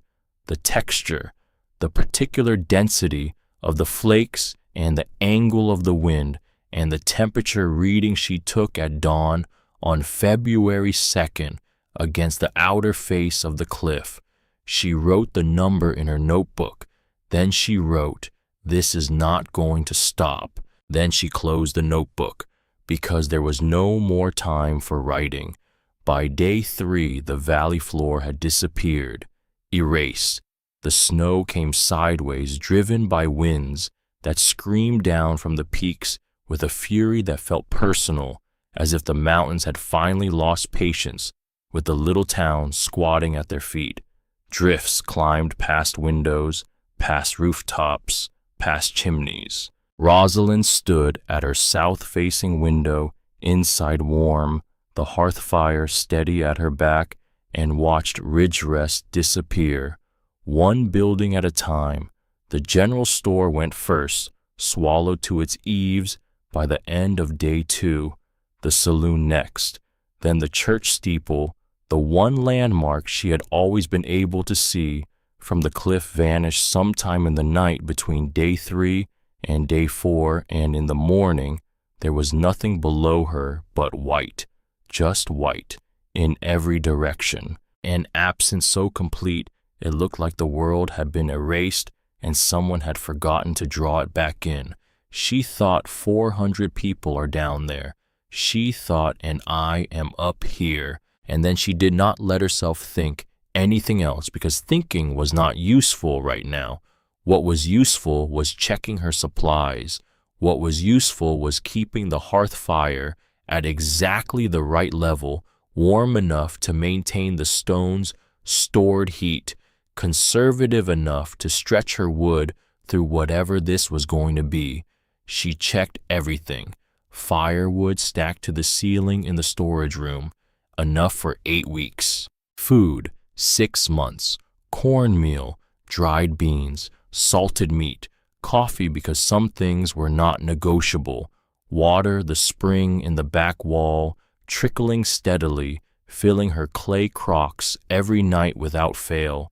the texture, the particular density of the flakes and the angle of the wind and the temperature reading she took at dawn on February 2nd against the outer face of the cliff. She wrote the number in her notebook. Then she wrote, "This is not going to stop." Then she closed the notebook because there was no more time for writing. By day 3, the valley floor had disappeared, erased. The snow came sideways, driven by winds that screamed down from the peaks with a fury that felt personal, as if the mountains had finally lost patience with the little town squatting at their feet. Drifts climbed past windows, past rooftops, past chimneys. Rosalind stood at her south-facing window, inside warm, the hearth fire steady at her back, and watched Ridge Rest disappear, one building at a time. The general store went first, swallowed to its eaves by the end of day 2, the saloon next, then the church steeple, the one landmark she had always been able to see from the cliff, vanished sometime in the night between day 3 and day 4, and in the morning there was nothing below her but white, just white, in every direction, an absence so complete it looked like the world had been erased and someone had forgotten to draw it back in. She thought 400 people are down there. She thought, and I am up here. And then she did not let herself think anything else because thinking was not useful right now. What was useful was checking her supplies. What was useful was keeping the hearth fire at exactly the right level, warm enough to maintain the stone's stored heat, conservative enough to stretch her wood through whatever this was going to be. She checked everything. Firewood stacked to the ceiling in the storage room, enough for 8 weeks. Food, 6 months. Cornmeal, dried beans, salted meat, coffee because some things were not negotiable, water, the spring in the back wall, trickling steadily, filling her clay crocks every night without fail.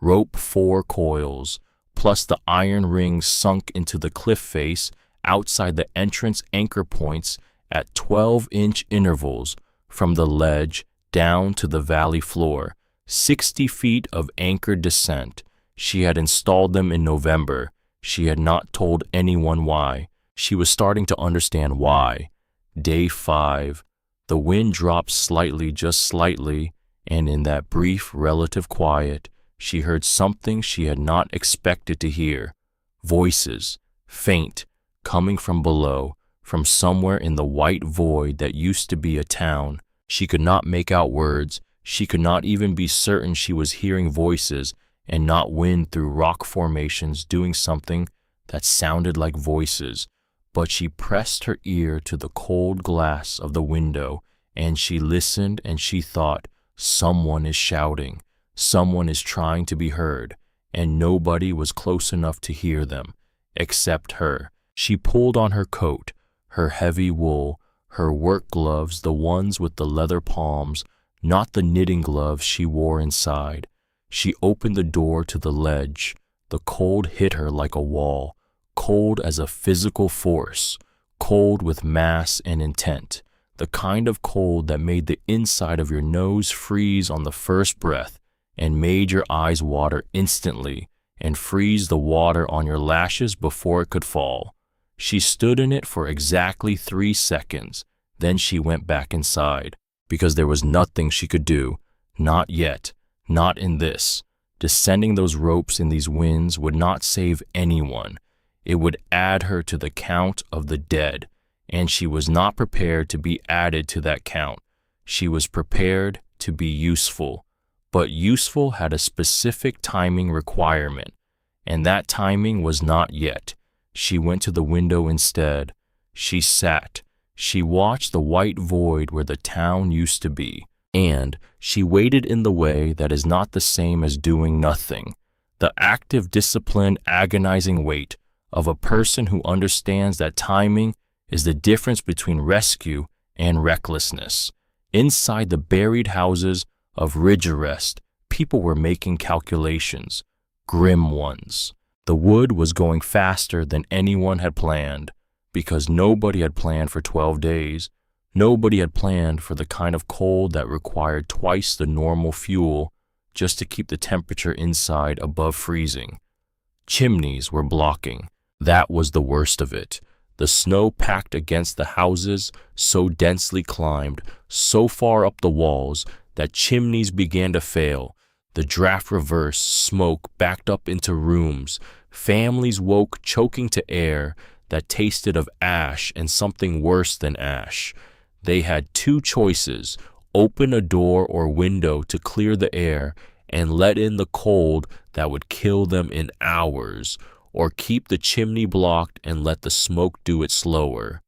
Rope 4 coils, plus the iron rings sunk into the cliff face outside the entrance anchor points at 12-inch intervals from the ledge down to the valley floor. 60 feet of anchored descent. She had installed them in November. She had not told anyone why. She was starting to understand why. Day 5. The wind dropped slightly, just slightly, and in that brief relative quiet, she heard something she had not expected to hear. Voices, faint, coming from below, from somewhere in the white void that used to be a town. She could not make out words. She could not even be certain she was hearing voices and not wind through rock formations doing something that sounded like voices. But she pressed her ear to the cold glass of the window, and she listened, and she thought, someone is shouting. Someone is trying to be heard, and nobody was close enough to hear them, except her. She pulled on her coat, her heavy wool, her work gloves, the ones with the leather palms, not the knitting gloves she wore inside. She opened the door to the ledge. The cold hit her like a wall, cold as a physical force, cold with mass and intent, the kind of cold that made the inside of your nose freeze on the first breath and made your eyes water instantly and freeze the water on your lashes before it could fall. She stood in it for exactly 3 seconds. Then she went back inside, because there was nothing she could do. Not yet. Not in this. Descending those ropes in these winds would not save anyone. It would add her to the count of the dead, and she was not prepared to be added to that count. She was prepared to be useful, but useful had a specific timing requirement, and that timing was not yet. She went to the window instead. She sat. She watched the white void where the town used to be, and she waited in the way that is not the same as doing nothing, the active, disciplined, agonizing wait of a person who understands that timing is the difference between rescue and recklessness. Inside the buried houses of Ridge Arrest, people were making calculations, grim ones. The wood was going faster than anyone had planned, because nobody had planned for 12 days. Nobody had planned for the kind of cold that required twice the normal fuel just to keep the temperature inside above freezing. Chimneys were blocking. That was the worst of it. The snow packed against the houses so densely climbed so far up the walls that chimneys began to fail. The draft reversed, smoke backed up into rooms. Families woke choking to air that tasted of ash and something worse than ash. They had 2 choices: open a door or window to clear the air and let in the cold that would kill them in hours, or keep the chimney blocked and let the smoke do it slower.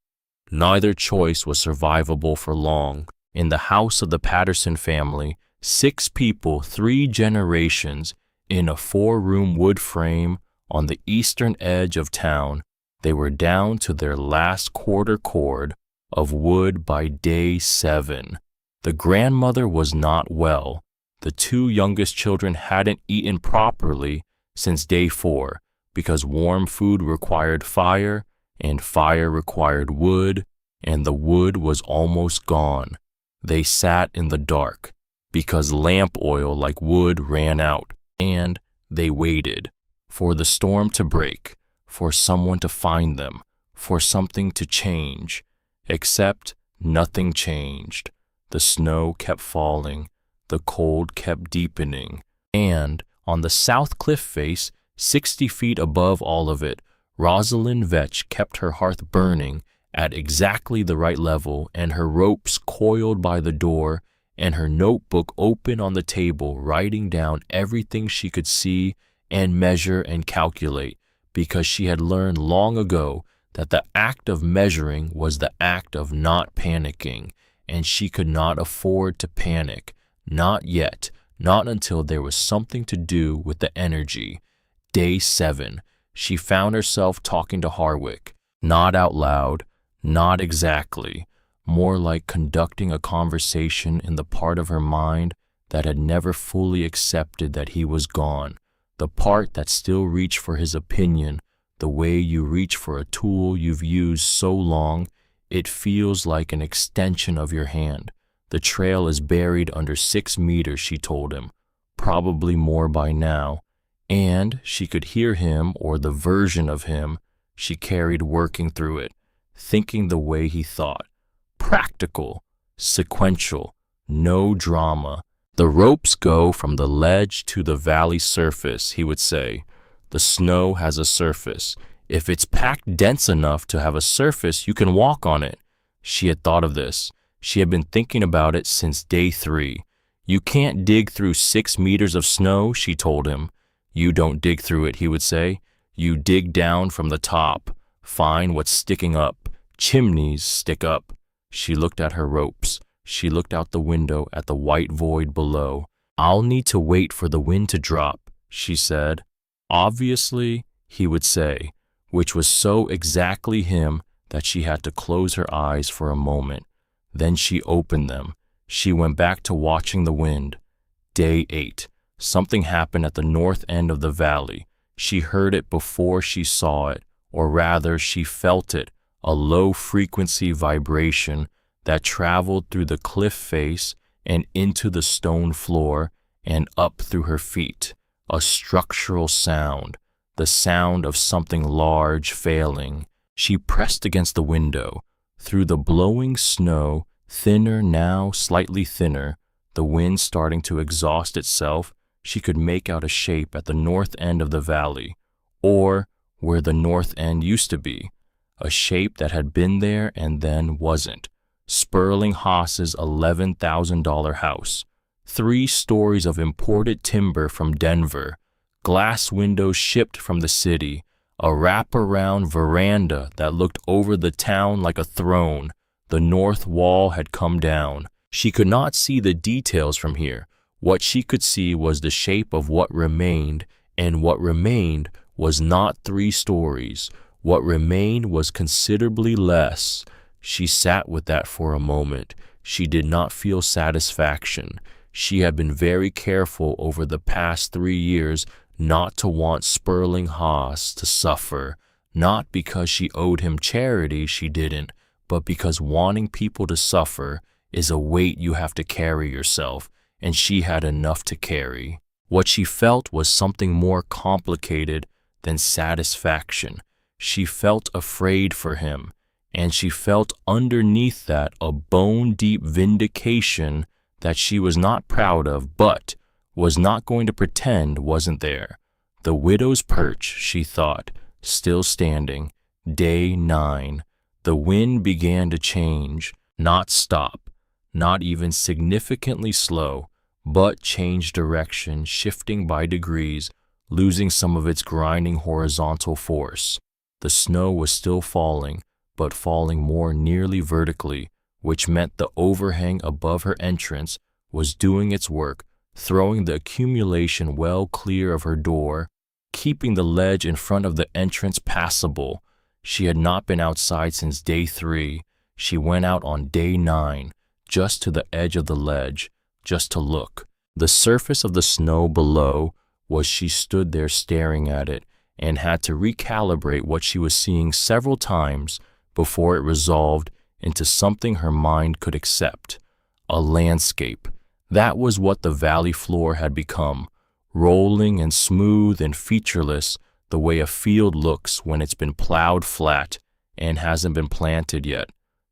Neither choice was survivable for long. In the house of the Patterson family, 6 people, 3 generations, in a 4-room wood frame on the eastern edge of town. They were down to their last quarter cord of wood by day 7. The grandmother was not well. The 2 youngest children hadn't eaten properly since day 4, because warm food required fire, and fire required wood, and the wood was almost gone. They sat in the dark, because lamp oil like wood ran out, and they waited for the storm to break, for someone to find them, for something to change. Except nothing changed. The snow kept falling, the cold kept deepening, and on the south cliff face, 60 feet above all of it, Rosalind Vetch kept her hearth burning at exactly the right level, and her ropes coiled by the door, and her notebook open on the table, writing down everything she could see and measure and calculate, because she had learned long ago that the act of measuring was the act of not panicking, and she could not afford to panic. Not yet, not until there was something to do with the energy. Day 7, she found herself talking to Harwick, not out loud, not exactly, more like conducting a conversation in the part of her mind that had never fully accepted that he was gone, the part that still reached for his opinion, the way you reach for a tool you've used so long, it feels like an extension of your hand. The trail is buried under 6 meters, she told him, probably more by now, and she could hear him, or the version of him she carried, working through it, thinking the way he thought. Practical, sequential, no drama. The ropes go from the ledge to the valley surface, he would say. The snow has a surface. If it's packed dense enough to have a surface, you can walk on it. She had thought of this. She had been thinking about it since day 3. You can't dig through 6 meters of snow, she told him. You don't dig through it, he would say. You dig down from the top. Find what's sticking up. Chimneys stick up. She looked at her ropes. She looked out the window at the white void below. I'll need to wait for the wind to drop, she said. Obviously, he would say, which was so exactly him that she had to close her eyes for a moment. Then she opened them. She went back to watching the wind. Day 8. Something happened at the north end of the valley. She heard it before she saw it, or rather she felt it, a low-frequency vibration that traveled through the cliff face and into the stone floor and up through her feet. a structural sound, the sound of something large failing. She pressed against the window. Through the blowing snow, thinner now, slightly thinner, the wind starting to exhaust itself, she could make out a shape at the north end of the valley, or where the north end used to be, a shape that had been there and then wasn't. Sperling Haas's $11,000 house, 3 stories of imported timber from Denver, glass windows shipped from the city, a wraparound veranda that looked over the town like a throne. The north wall had come down. She could not see the details from here. What she could see was the shape of what remained, and what remained was not 3 stories. What remained was considerably less. She sat with that for a moment. She did not feel satisfaction. She had been very careful over the past 3 years not to want Sperling Haas to suffer, not because she owed him charity, she didn't, but because wanting people to suffer is a weight you have to carry yourself, and she had enough to carry. What she felt was something more complicated than satisfaction. She felt afraid for him, and she felt underneath that a bone-deep vindication that she was not proud of, but was not going to pretend wasn't there. The widow's perch, she thought, still standing. Day 9. The wind began to change, not stop, not even significantly slow, but change direction, shifting by degrees, losing some of its grinding horizontal force. The snow was still falling, but falling more nearly vertically, which meant the overhang above her entrance was doing its work, throwing the accumulation well clear of her door, keeping the ledge in front of the entrance passable. She had not been outside since day 3. She went out on day 9, just to the edge of the ledge, just to look. The surface of the snow below was she stood there staring at it and had to recalibrate what she was seeing several times before it resolved into something her mind could accept. A landscape. That was what the valley floor had become, rolling and smooth and featureless the way a field looks when it's been plowed flat and hasn't been planted yet.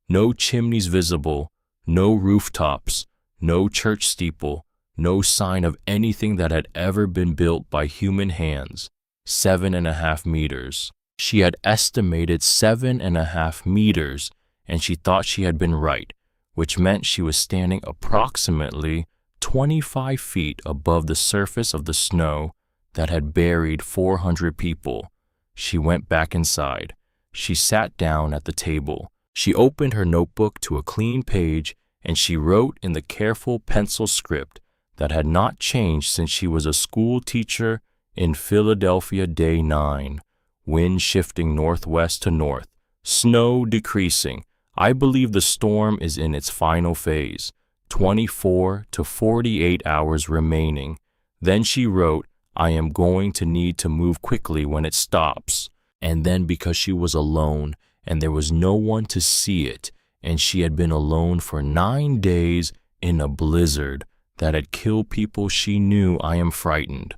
No chimneys visible, no rooftops, no church steeple, no sign of anything that had ever been built by human hands. 7.5 meters. She had estimated 7.5 meters, and she thought she had been right, which meant she was standing approximately 25 feet above the surface of the snow that had buried 400 people. She went back inside. She sat down at the table. She opened her notebook to a clean page, and she wrote in the careful pencil script that had not changed since she was a school teacher in Philadelphia. Day 9. Wind shifting northwest to north. Snow decreasing. I believe the storm is in its final phase. 24 to 48 hours remaining. Then she wrote, I am going to need to move quickly when it stops. And then because she was alone and there was no one to see it, and she had been alone for 9 days in a blizzard that had killed people she knew, I am frightened.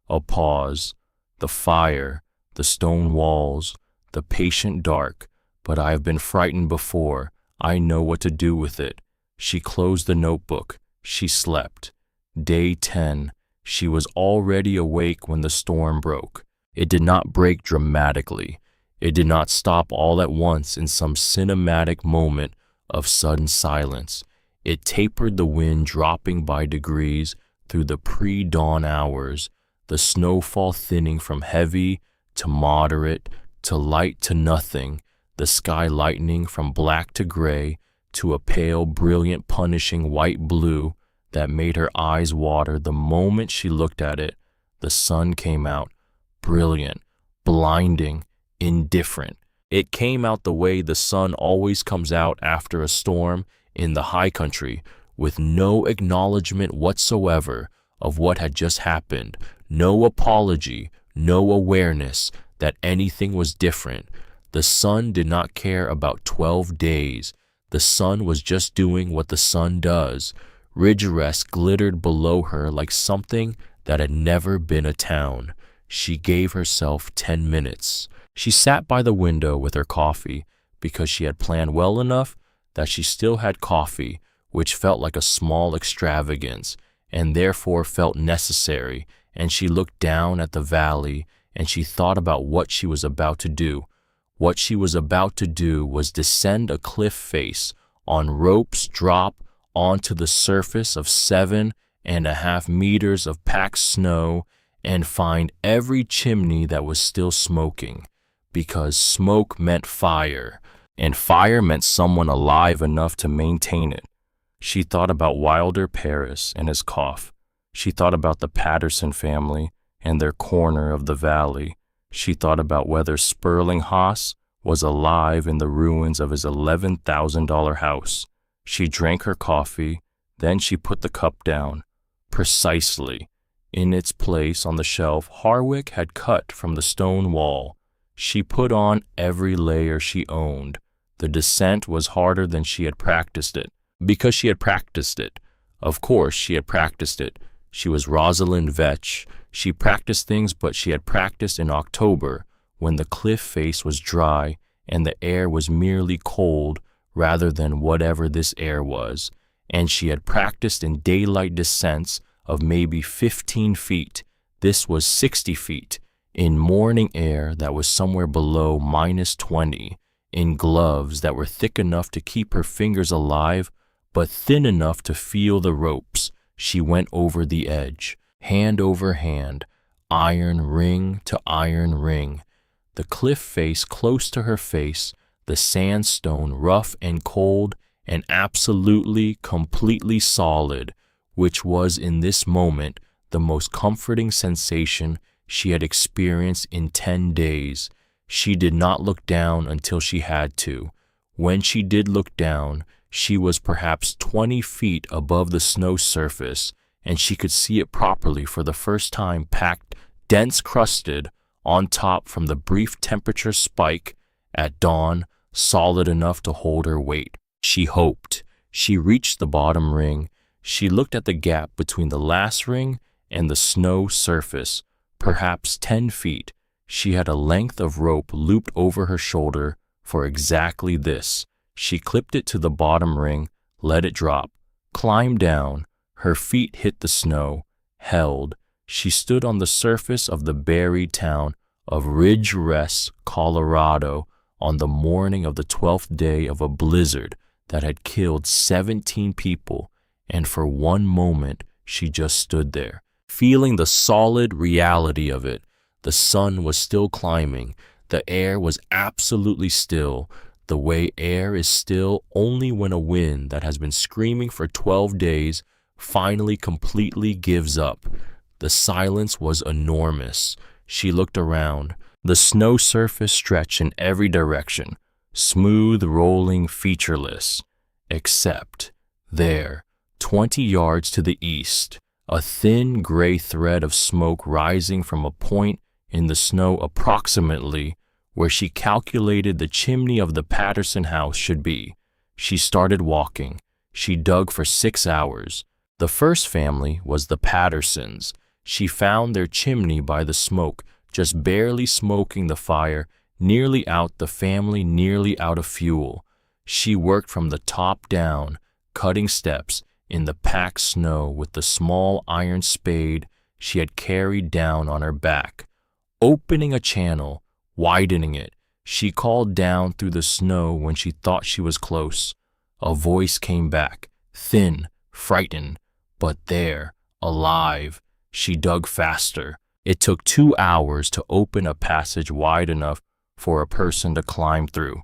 A pause. The fire, the stone walls, the patient dark, but I have been frightened before. I know what to do with it. She closed the notebook. She slept. Day 10. She was already awake when the storm broke. It did not break dramatically. It did not stop all at once in some cinematic moment of sudden silence. It tapered, the wind dropping by degrees through the pre-dawn hours, the snowfall thinning from heavy to moderate to light to nothing, the sky lightening from black to gray to a pale, brilliant, punishing white-blue that made her eyes water the moment she looked at it. The sun came out, brilliant, blinding, indifferent. It came out the way the sun always comes out after a storm in the high country, with no acknowledgement whatsoever of what had just happened, no apology, no awareness that anything was different. The sun did not care about 12 days. The sun was just doing what the sun does. Ridgerests glittered below her like something that had never been a town. She gave herself 10 minutes. She sat by the window with her coffee because she had planned well enough that she still had coffee, which felt like a small extravagance and therefore felt necessary, and she looked down at the valley and she thought about what she was about to do. What she was about to do was descend a cliff face on ropes, drop onto the surface of 7.5 meters of packed snow, and find every chimney that was still smoking, because smoke meant fire, and fire meant someone alive enough to maintain it. She thought about Wilder Paris and his cough. She thought about the Patterson family and their corner of the valley. She thought about whether Sperling Haas was alive in the ruins of his $11,000 house. She drank her coffee, then she put the cup down. Precisely. In its place on the shelf Harwick had cut from the stone wall. She put on every layer she owned. The descent was harder than she had practiced it, because she had practiced it. Of course, she had practiced it. She was Rosalind Vetch. She practiced things, but she had practiced in October, when the cliff face was dry and the air was merely cold rather than whatever this air was. And she had practiced in daylight descents of maybe 15 feet. This was 60 feet. In morning air that was somewhere below -20. In gloves that were thick enough to keep her fingers alive, but thin enough to feel the ropes. She went over the edge, hand over hand, iron ring to iron ring. The cliff face close to her face, the sandstone rough and cold and absolutely, completely solid, which was in this moment the most comforting sensation she had experienced in 10 days. She did not look down until she had to. When she did look down, she was perhaps 20 feet above the snow surface, and she could see it properly for the first time, packed, dense crusted, on top from the brief temperature spike at dawn, solid enough to hold her weight. She hoped. She reached the bottom ring. She looked at the gap between the last ring and the snow surface, perhaps 10 feet. She had a length of rope looped over her shoulder for exactly this. She clipped it to the bottom ring, let it drop, climbed down. Her feet hit the snow, held. She stood on the surface of the buried town of Ridge Rest, Colorado, on the morning of the 12th day of a blizzard that had killed 17 people, and for one moment she just stood there, feeling the solid reality of it. The sun was still climbing. The air was absolutely still, the way air is still only when a wind that has been screaming for 12 days finally completely gives up. The silence was enormous. She looked around. The snow surface stretched in every direction, smooth, rolling, featureless, except there, 20 yards to the east, a thin gray thread of smoke rising from a point in the snow approximately where she calculated the chimney of the Patterson house should be. She started walking. She dug for 6 hours. The first family was the Pattersons. She found their chimney by the smoke, just barely smoking the fire, nearly out, the family nearly out of fuel. She worked from the top down, cutting steps in the packed snow with the small iron spade she had carried down on her back. Opening a channel, widening it, she called down through the snow when she thought she was close. A voice came back, thin, frightened, but there, alive. She dug faster. It took 2 hours to open a passage wide enough for a person to climb through.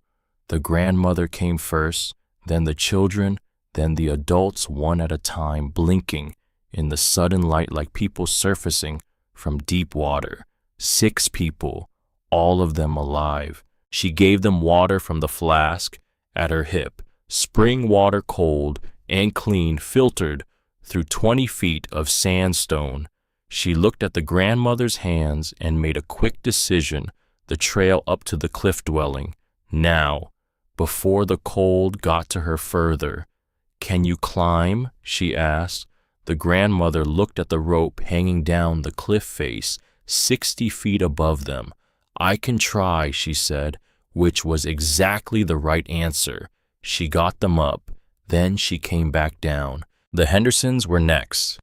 The grandmother came first, then the children, then the adults, one at a time, blinking in the sudden light like people surfacing from deep water. 6 people, all of them alive. She gave them water from the flask at her hip, spring water, cold and clean, filtered through 20 feet of sandstone. She looked at the grandmother's hands and made a quick decision, the trail up to the cliff dwelling, now, before the cold got to her further. "Can you climb?" she asked. The grandmother looked at the rope hanging down the cliff face, 60 feet above them. "I can try," she said, which was exactly the right answer. She got them up. Then she came back down. The Hendersons were next.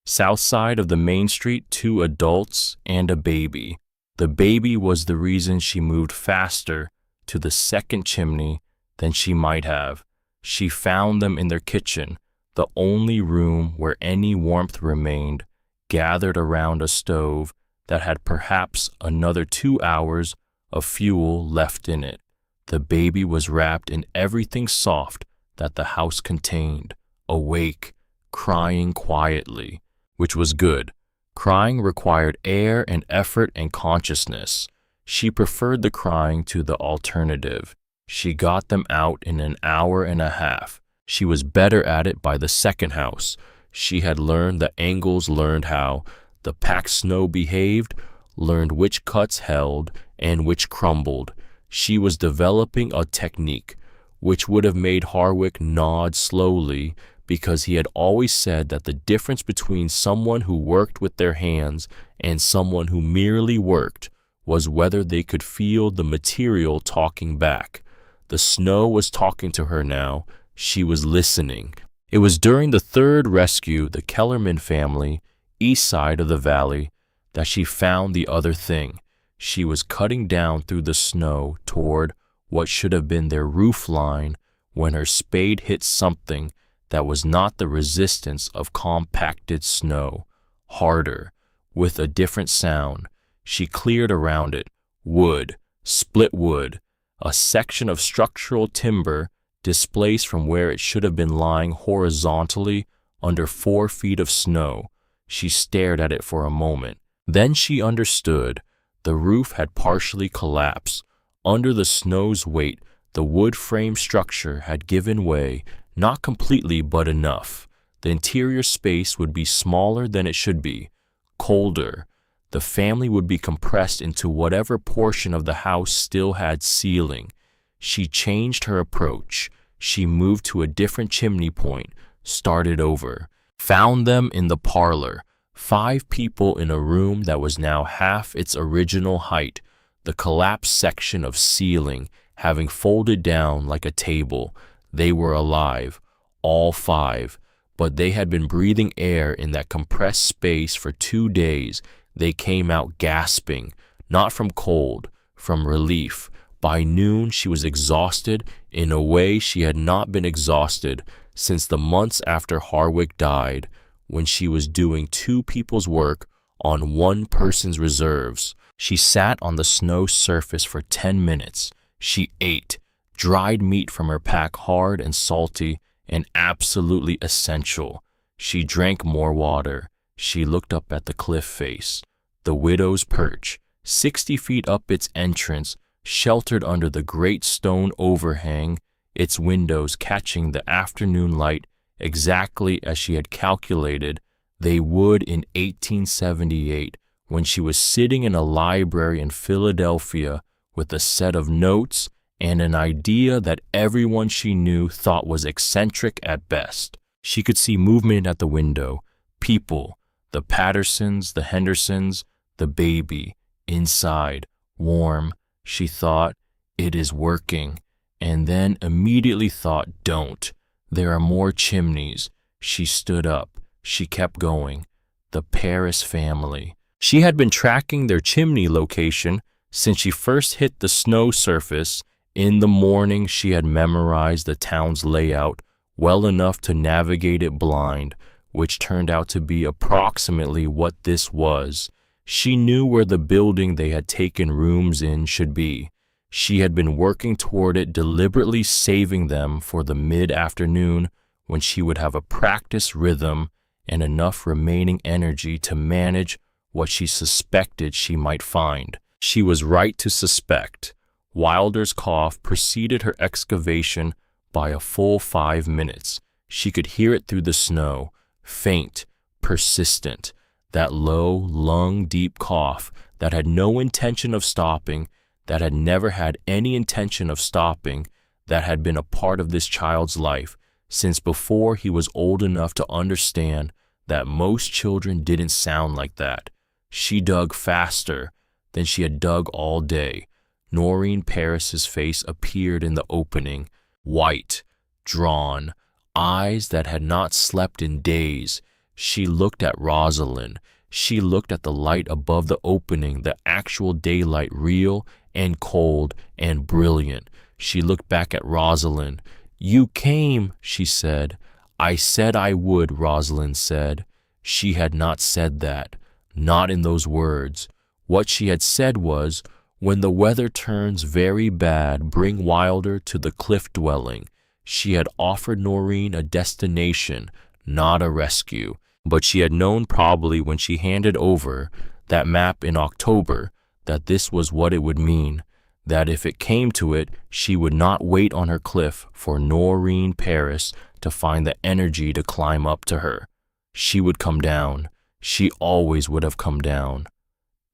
South side of the main street, 2 adults and a baby. The baby was the reason she moved faster to the second chimney than she might have. She found them in their kitchen, the only room where any warmth remained, gathered around a stove that had perhaps another 2 hours of fuel left in it. The baby was wrapped in everything soft that the house contained, awake, crying quietly, which was good. Crying required air and effort and consciousness. She preferred the crying to the alternative. She got them out in an hour and a half. She was better at it by the second house. She had learned the angles, learned how the packed snow behaved, learned which cuts held and which crumbled. She was developing a technique, which would have made Harwick nod slowly, because he had always said that the difference between someone who worked with their hands and someone who merely worked was whether they could feel the material talking back. The snow was talking to her now. She was listening. It was during the third rescue, the Kellerman family, east side of the valley, that she found the other thing. She was cutting down through the snow toward what should have been their roof line when her spade hit something that was not the resistance of compacted snow, harder, with a different sound. She cleared around it. Wood, split wood, a section of structural timber displaced from where it should have been lying horizontally under 4 feet of snow. She stared at it for a moment. Then she understood. The roof had partially collapsed. Under the snow's weight, the wood frame structure had given way, not completely but enough. The interior space would be smaller than it should be, colder. The family would be compressed into whatever portion of the house still had ceiling. She changed her approach. She moved to a different chimney point, started over, found them in the parlor. 5 people in a room that was now half its original height, the collapsed section of ceiling having folded down like a table. They were alive, all 5, but they had been breathing air in that compressed space for 2 days. They came out gasping, not from cold, from relief. By noon, she was exhausted in a way she had not been exhausted since the months after Harwick died, when she was doing 2 people's work on 1 person's reserves. She sat on the snow surface for 10 minutes. She ate, dried meat from her pack, hard and salty and absolutely essential. She drank more water. She looked up at the cliff face, the widow's perch, 60 feet up its entrance, sheltered under the great stone overhang, its windows catching the afternoon light exactly as she had calculated they would in 1878, when she was sitting in a library in Philadelphia with a set of notes and an idea that everyone she knew thought was eccentric at best. She could see movement at the window, people, the Pattersons, the Hendersons, the baby, inside, warm. She thought, "It is working," and then immediately thought, "Don't. There are more chimneys." She stood up. She kept going. The Paris family. She had been tracking their chimney location since she first hit the snow surface. In the morning, she had memorized the town's layout well enough to navigate it blind, which turned out to be approximately what this was. She knew where the building they had taken rooms in should be. She had been working toward it, deliberately saving them for the mid-afternoon when she would have a practice rhythm and enough remaining energy to manage what she suspected she might find. She was right to suspect. Wilder's cough preceded her excavation by a full 5 minutes. She could hear it through the snow, faint, persistent, that low, lung-deep cough that had no intention of stopping, that had never had any intention of stopping, that had been a part of this child's life since before he was old enough to understand that most children didn't sound like that. She dug faster than she had dug all day. Noreen Paris's face appeared in the opening, white, drawn, eyes that had not slept in days. She looked at Rosalind. She looked at the light above the opening, the actual daylight, real and cold and brilliant. She looked back at Rosalind. "You came," she said. "I said I would," Rosalind said. She had not said that, not in those words. What she had said was, "When the weather turns very bad, bring Wilder to the cliff dwelling." She had offered Noreen a destination, not a rescue. But she had known probably when she handed over that map in October that this was what it would mean, that if it came to it, she would not wait on her cliff for Noreen Paris to find the energy to climb up to her. She would come down. She always would have come down.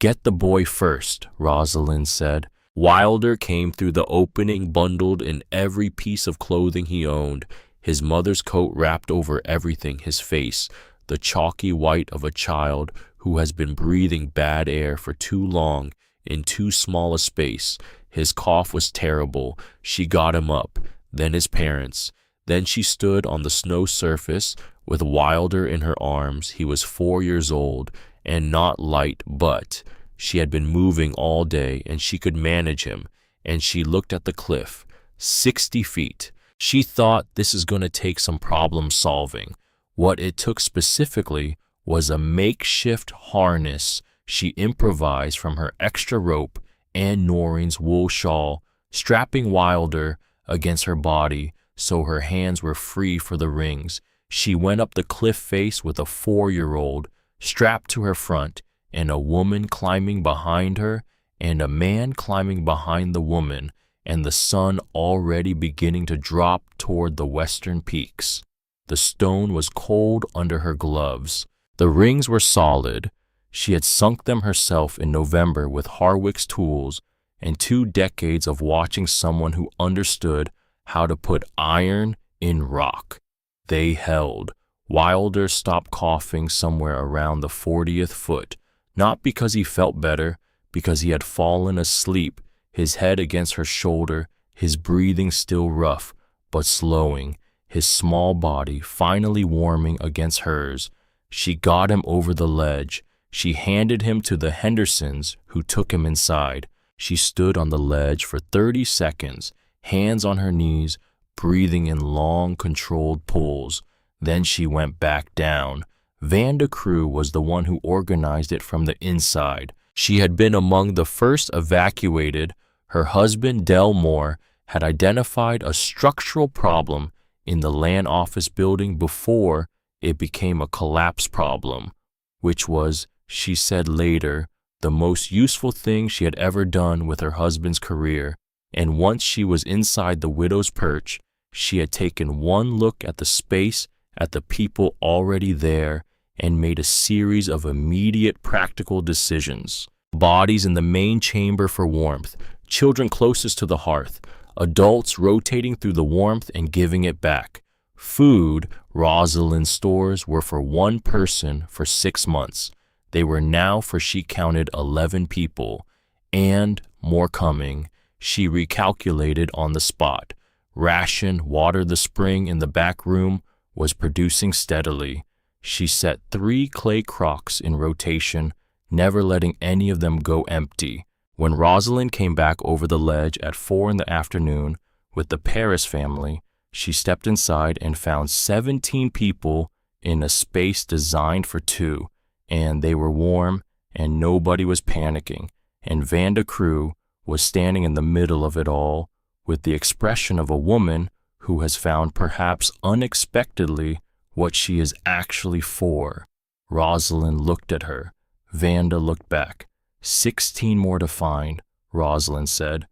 "Get the boy first," Rosalind said. Wilder came through the opening bundled in every piece of clothing he owned, his mother's coat wrapped over everything, his face, the chalky white of a child who has been breathing bad air for too long in too small a space. His cough was terrible. She got him up, then his parents. Then she stood on the snow surface with Wilder in her arms. He was 4 years old and not light, but she had been moving all day and she could manage him. And she looked at the cliff, 60 feet. She thought, this is going to take some problem solving. What it took specifically was a makeshift harness she improvised from her extra rope and Noreen's wool shawl, strapping Wilder against her body so her hands were free for the rings. She went up the cliff face with a 4-year-old strapped to her front and a woman climbing behind her and a man climbing behind the woman, and the sun already beginning to drop toward the western peaks. The stone was cold under her gloves. The rings were solid. She had sunk them herself in November with Harwick's tools and 2 decades of watching someone who understood how to put iron in rock. They held. Wilder stopped coughing somewhere around the 40th foot, not because he felt better, because he had fallen asleep, his head against her shoulder, his breathing still rough, but slowing, his small body finally warming against hers. She got him over the ledge. She handed him to the Hendersons, who took him inside. She stood on the ledge for 30 seconds, hands on her knees, breathing in long, controlled pulls. Then she went back down. Vanda Crew was the one who organized it from the inside. She had been among the first evacuated. Her husband, Del Moore, had identified a structural problem in the land office building before it became a collapse problem, which was, she said later, the most useful thing she had ever done with her husband's career. And once she was inside the widow's perch, she had taken one look at the space, at the people already there, and made a series of immediate practical decisions. Bodies in the main chamber for warmth, children closest to the hearth, adults rotating through the warmth and giving it back. Food, Rosalind's stores were for one person for 6 months. They were now for, she counted, 11 people, and more coming. She recalculated on the spot. Ration, water the spring in the back room was producing steadily. She set 3 clay crocks in rotation, never letting any of them go empty. When Rosalind came back over the ledge at 4 in the afternoon with the Paris family, she stepped inside and found 17 people in a space designed for 2, and they were warm and nobody was panicking, and Vanda Crew was standing in the middle of it all with the expression of a woman who has found perhaps unexpectedly what she is actually for. Rosalind looked at her. Vanda looked back. 16 more to find, Rosalind said.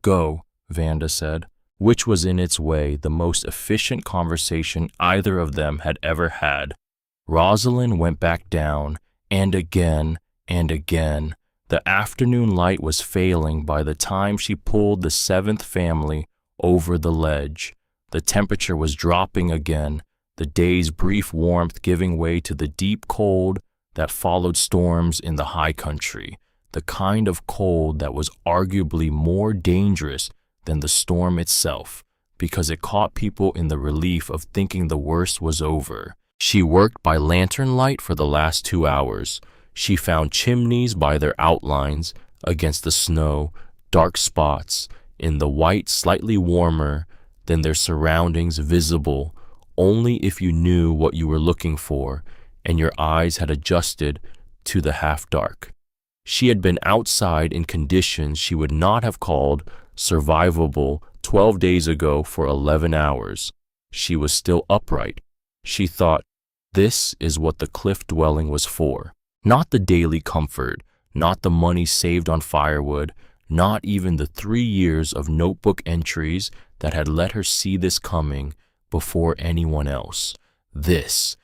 Go, Vanda said, which was in its way the most efficient conversation either of them had ever had. Rosalind went back down, and again, and again. The afternoon light was failing by the time she pulled the 7th family over the ledge. The temperature was dropping again. the day's brief warmth giving way to the deep cold that followed storms in the high country, the kind of cold that was arguably more dangerous than the storm itself, because it caught people in the relief of thinking the worst was over. She worked by lantern light for the last 2 hours. She found chimneys by their outlines, against the snow, dark spots, in the white slightly warmer than their surroundings, visible only if you knew what you were looking for and your eyes had adjusted to the half-dark. She had been outside in conditions she would not have called survivable 12 days ago for 11 hours. She was still upright. She thought, this is what the cliff dwelling was for. Not the daily comfort, not the money saved on firewood, not even the 3 years of notebook entries that had let her see this coming before anyone else. This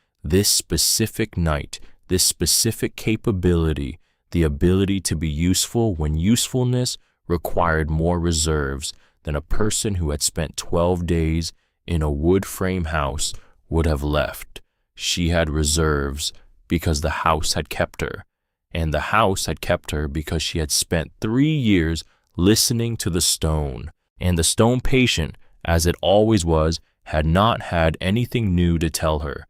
specific night, this specific capability, the ability to be useful when usefulness required more reserves than a person who had spent 12 days in a wood frame house would have left. She had reserves because the house had kept her, and the house had kept her because she had spent 3 years listening to the stone, and the stone, patient as it always was, had not had anything new to tell her.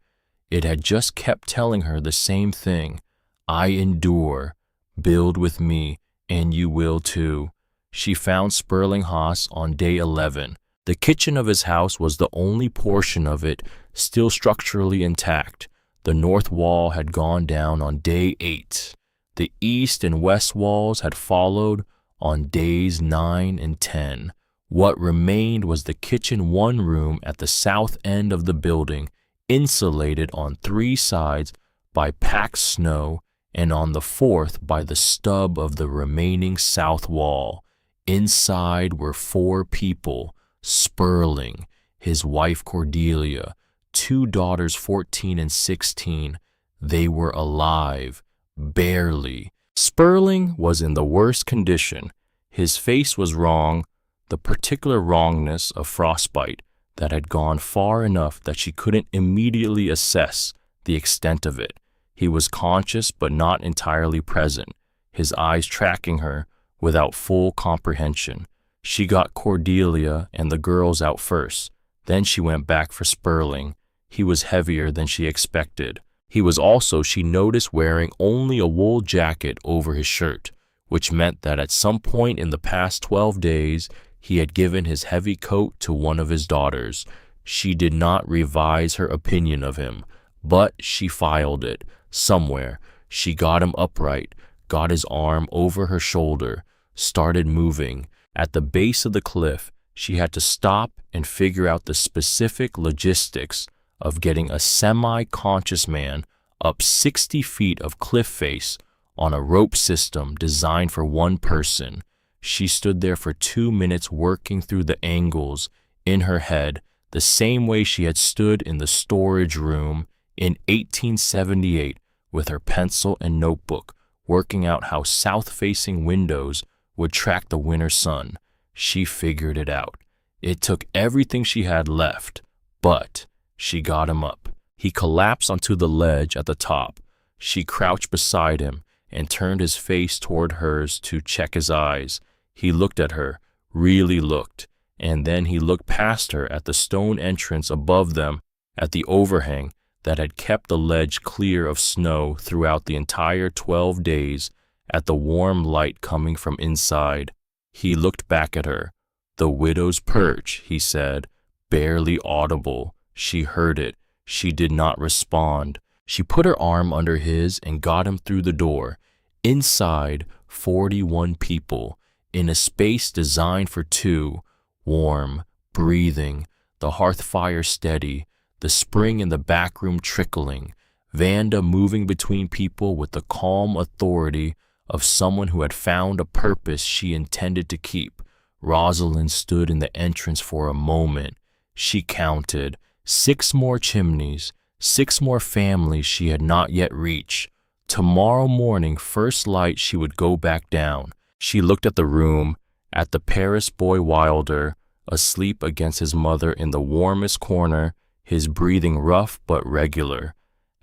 It had just kept telling her the same thing. I endure. Build with me, and you will too. She found Sperling Haas on day 11. The kitchen of his house was the only portion of it still structurally intact. The north wall had gone down on day 8. The east and west walls had followed on days 9 and 10. What remained was the kitchen one room at the south end of the building, insulated on 3 sides by packed snow and on the 4th by the stub of the remaining south wall. Inside were 4 people: Sperling, his wife Cordelia, 2 daughters 14 and 16. They were alive, barely. Sperling was in the worst condition. His face was wrong, the particular wrongness of frostbite that had gone far enough that she couldn't immediately assess the extent of it. He was conscious but not entirely present, his eyes tracking her without full comprehension. She got Cordelia and the girls out first. Then she went back for Sperling. He was heavier than she expected. He was also, she noticed, wearing only a wool jacket over his shirt, which meant that at some point in the past 12 days, he had given his heavy coat to one of his daughters. She did not revise her opinion of him, but she filed it somewhere. She got him upright, got his arm over her shoulder, started moving. At the base of the cliff, she had to stop and figure out the specific logistics of getting a semi-conscious man up 60 feet of cliff face on a rope system designed for one person. She stood there for 2 minutes working through the angles in her head, the same way she had stood in the storage room in 1878 with her pencil and notebook, working out how south-facing windows would track the winter sun. She figured it out. It took everything she had left, but she got him up. He collapsed onto the ledge at the top. She crouched beside him and turned his face toward hers to check his eyes. He looked at her, really looked, and then he looked past her at the stone entrance above them, at the overhang that had kept the ledge clear of snow throughout the entire 12 days, at the warm light coming from inside. He looked back at her. The widow's perch, he said, barely audible. She heard it. She did not respond. She put her arm under his and got him through the door. Inside, 41 people, in a space designed for 2, warm, breathing, the hearth fire steady, the spring in the back room trickling, Vanda moving between people with the calm authority of someone who had found a purpose she intended to keep. Rosalind stood in the entrance for a moment. She counted 6 more chimneys, 6 more families she had not yet reached. Tomorrow morning, first light, she would go back down. She looked at the room, at the Paris boy Wilder, asleep against his mother in the warmest corner his breathing rough but regular.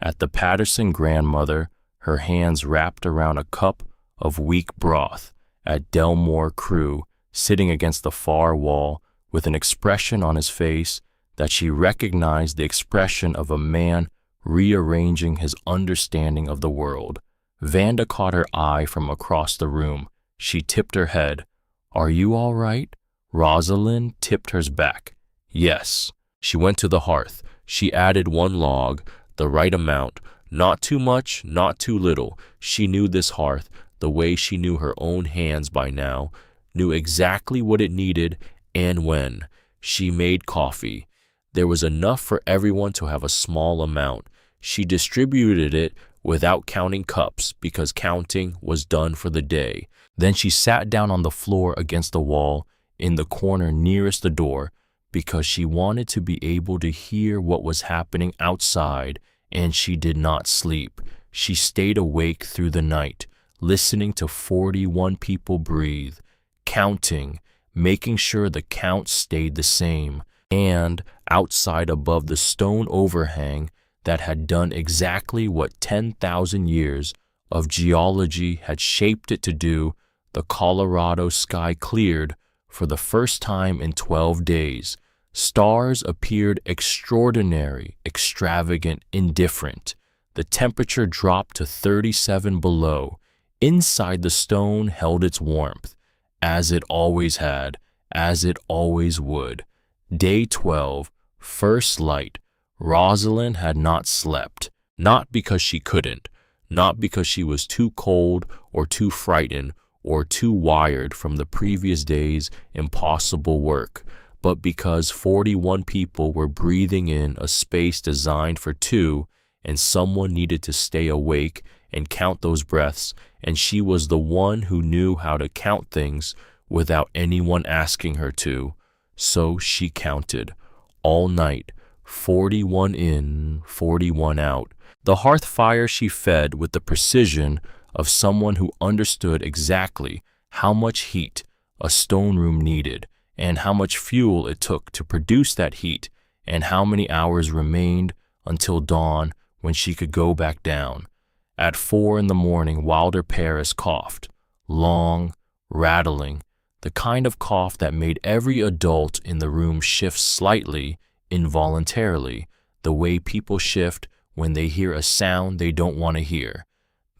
At the Patterson grandmother, her hands wrapped around a cup of weak broth. At Delmore Crew, sitting against the far wall, with an expression on his face that she recognized the expression of a man rearranging his understanding of the world. Vanda caught her eye from across the room. She tipped her head. "Are you all right?" Rosalind tipped hers back. "Yes." She went to the hearth. She added one log, the right amount, not too much, not too little. She knew this hearth the way she knew her own hands by now, knew exactly what it needed and when. She made coffee. There was enough for everyone to have a small amount. She distributed it without counting cups because counting was done for the day. Then she sat down on the floor against the wall in the corner nearest the door because she wanted to be able to hear what was happening outside, and she did not sleep. She stayed awake through the night, listening to 41 people breathe, counting, making sure the count stayed the same. And outside above the stone overhang that had done exactly what 10,000 years of geology had shaped it to do, the Colorado sky cleared for the first time in 12 days. Stars appeared extraordinary, extravagant, indifferent. The temperature dropped to 37 below. Inside the stone held its warmth, as it always had, as it always would. Day 12, first light. Rosalind had not slept, not because she couldn't, not because she was too cold or too frightened or too wired from the previous day's impossible work, but because 41 people were breathing in a space designed for two, and someone needed to stay awake and count those breaths, and she was the one who knew how to count things without anyone asking her to. So she counted all night, 41 in, 41 out. The hearth fire she fed with the precision of someone who understood exactly how much heat a stone room needed, and how much fuel it took to produce that heat, and how many hours remained until dawn when she could go back down. At 4 a.m, Wilder Paris coughed, long, rattling, the kind of cough that made every adult in the room shift slightly, involuntarily, the way people shift when they hear a sound they don't want to hear.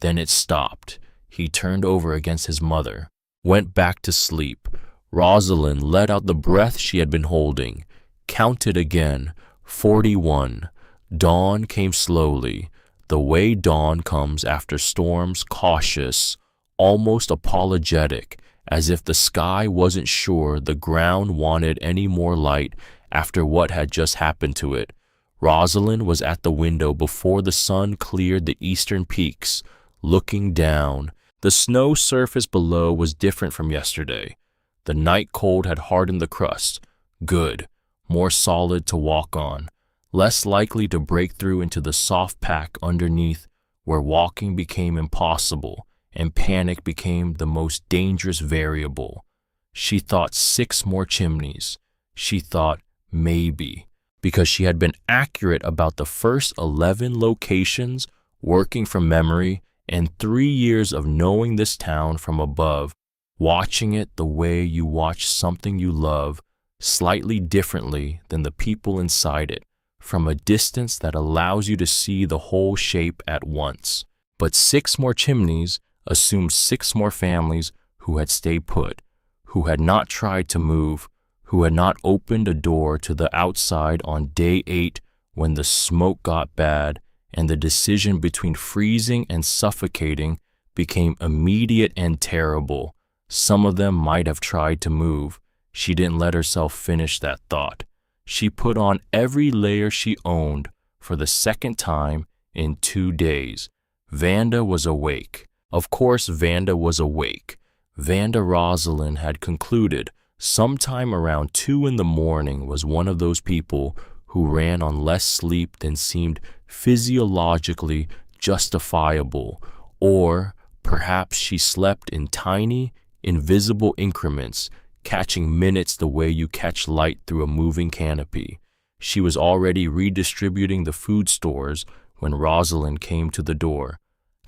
Then it stopped. He turned over against his mother, went back to sleep. Rosalind let out the breath she had been holding, counted again, 41. Dawn came slowly, the way dawn comes after storms, cautious, almost apologetic, as if the sky wasn't sure the ground wanted any more light after what had just happened to it. Rosalind was at the window before the sun cleared the eastern peaks, looking down. The snow surface below was different from yesterday. The night cold had hardened the crust. Good, more solid to walk on, less likely to break through into the soft pack underneath where walking became impossible and panic became the most dangerous variable. She thought 6 more chimneys. She thought maybe, because she had been accurate about the first 11 locations, working from memory, and 3 years of knowing this town from above, watching it the way you watch something you love, slightly differently than the people inside it, from a distance that allows you to see the whole shape at once. But 6 more chimneys assumed 6 more families who had stayed put, who had not tried to move, who had not opened a door to the outside on day 8 when the smoke got bad and the decision between freezing and suffocating became immediate and terrible. Some of them might have tried to move. She didn't let herself finish that thought. She put on every layer she owned for the second time in 2 days. Vanda was awake. Of course, Vanda was awake. Vanda Rosalind had concluded sometime around 2 a.m. was one of those people who ran on less sleep than seemed physiologically justifiable, or perhaps she slept in tiny, invisible increments, catching minutes the way you catch light through a moving canopy. She was already redistributing the food stores when Rosalind came to the door.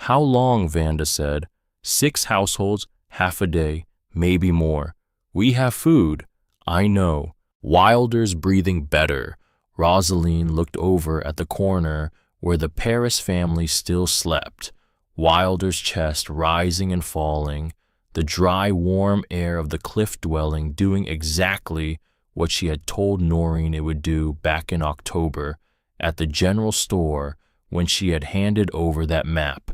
"How long?" Vanda said. "6 households, half a day, maybe more. We have food." "I know." Wilder's breathing better. Rosalind looked over at the corner where the Paris family still slept. Wilder's chest rising and falling, the dry, warm air of the cliff dwelling doing exactly what she had told Noreen it would do back in October at the general store when she had handed over that map.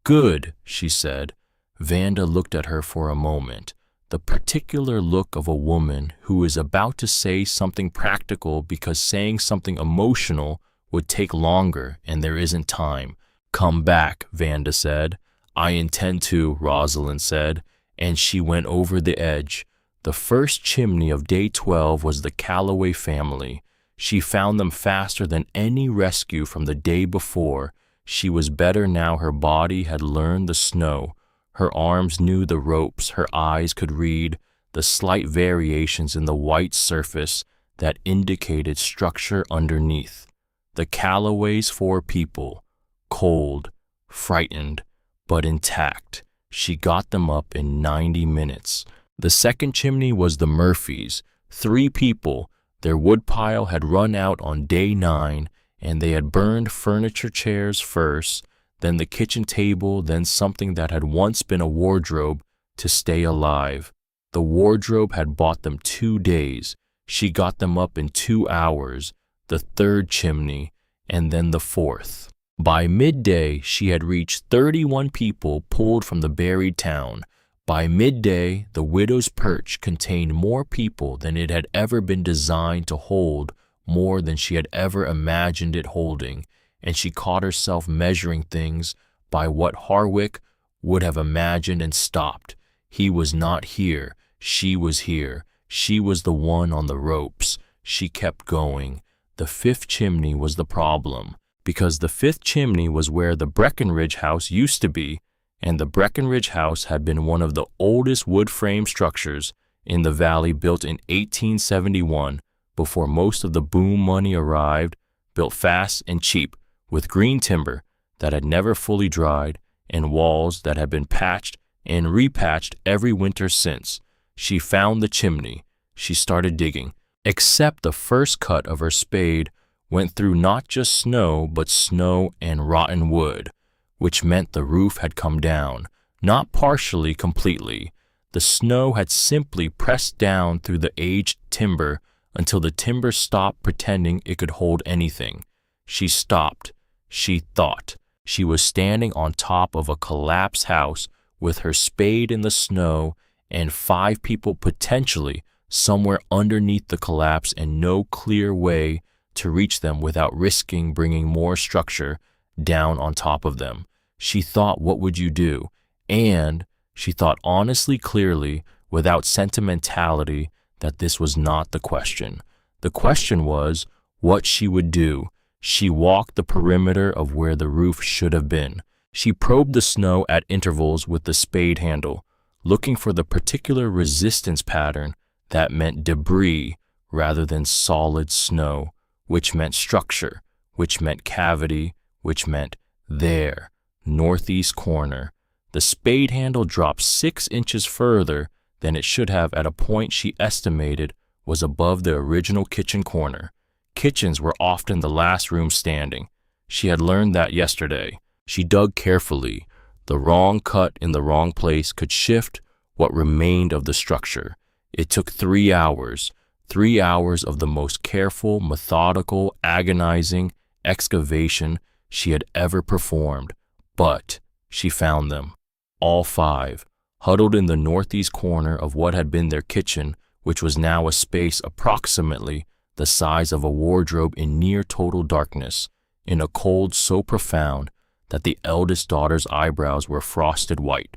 "Good," she said. Vanda looked at her for a moment, the particular look of a woman who is about to say something practical because saying something emotional would take longer and there isn't time. "Come back," Vanda said. "I intend to," Rosalind said, and she went over the edge. The first chimney of day 12 was the Calloway family. She found them faster than any rescue from the day before. She was better now her body had learned the snow. Her arms knew the ropes, her eyes could read the slight variations in the white surface that indicated structure underneath. The Callaways' 4 people, cold, frightened, but intact. She got them up in 90 minutes. The second chimney was the Murphys, 3 people. Their woodpile had run out on day 9, and they had burned furniture chairs first, then the kitchen table, then something that had once been a wardrobe to stay alive. The wardrobe had bought them 2 days. She got them up in 2 hours, the third chimney, and then the fourth. By midday, she had reached 31 people pulled from the buried town. By midday, the widow's perch contained more people than it had ever been designed to hold, more than she had ever imagined it holding, and she caught herself measuring things by what Harwick would have imagined and stopped. He was not here. She was here. She was the one on the ropes. She kept going. The 5th chimney was the problem, because the 5th chimney was where the Breckenridge house used to be, and the Breckenridge house had been one of the oldest wood frame structures in the valley, built in 1871, before most of the boom money arrived, built fast and cheap, with green timber that had never fully dried and walls that had been patched and repatched every winter since. She found the chimney. She started digging. Except the first cut of her spade went through not just snow, but snow and rotten wood, which meant the roof had come down, not partially, completely. The snow had simply pressed down through the aged timber until the timber stopped pretending it could hold anything. She stopped. She thought. She was standing on top of a collapsed house with her spade in the snow and 5 people potentially somewhere underneath the collapse and no clear way to reach them without risking bringing more structure down on top of them. She thought, what would you do? And she thought honestly, clearly, without sentimentality, that this was not the question. The question was what she would do. She walked the perimeter of where the roof should have been. She probed the snow at intervals with the spade handle, looking for the particular resistance pattern that meant debris rather than solid snow, which meant structure, which meant cavity, which meant there, northeast corner. The spade handle dropped 6 inches further than it should have at a point she estimated was above the original kitchen corner. Kitchens were often the last room standing. She had learned that yesterday. She dug carefully. The wrong cut in the wrong place could shift what remained of the structure. It took 3 hours, 3 hours of the most careful, methodical, agonizing excavation she had ever performed. But she found them, all 5, huddled in the northeast corner of what had been their kitchen, which was now a space approximately the size of a wardrobe in near total darkness, in a cold so profound that the eldest daughter's eyebrows were frosted white.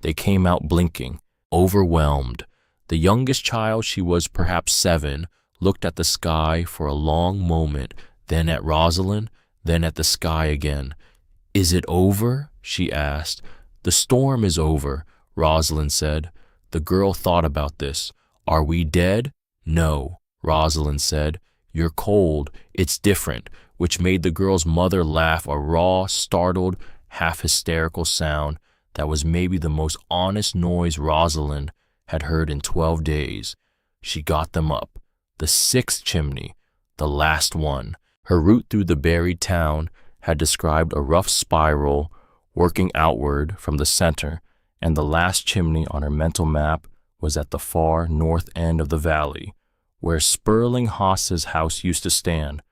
They came out blinking, overwhelmed. The youngest child, she was perhaps 7, looked at the sky for a long moment, then at Rosalind, then at the sky again. "Is it over?" she asked. "The storm is over," Rosalind said. The girl thought about this. "Are we dead?" "No," Rosalind said. "You're cold, it's different," which made the girl's mother laugh, a raw, startled, half-hysterical sound that was maybe the most honest noise Rosalind had heard in 12 days. She got them up. The sixth chimney, the last one. Her route through the buried town had described a rough spiral working outward from the center, and the last chimney on her mental map was at the far north end of the valley, where Sperling Haas's house used to stand.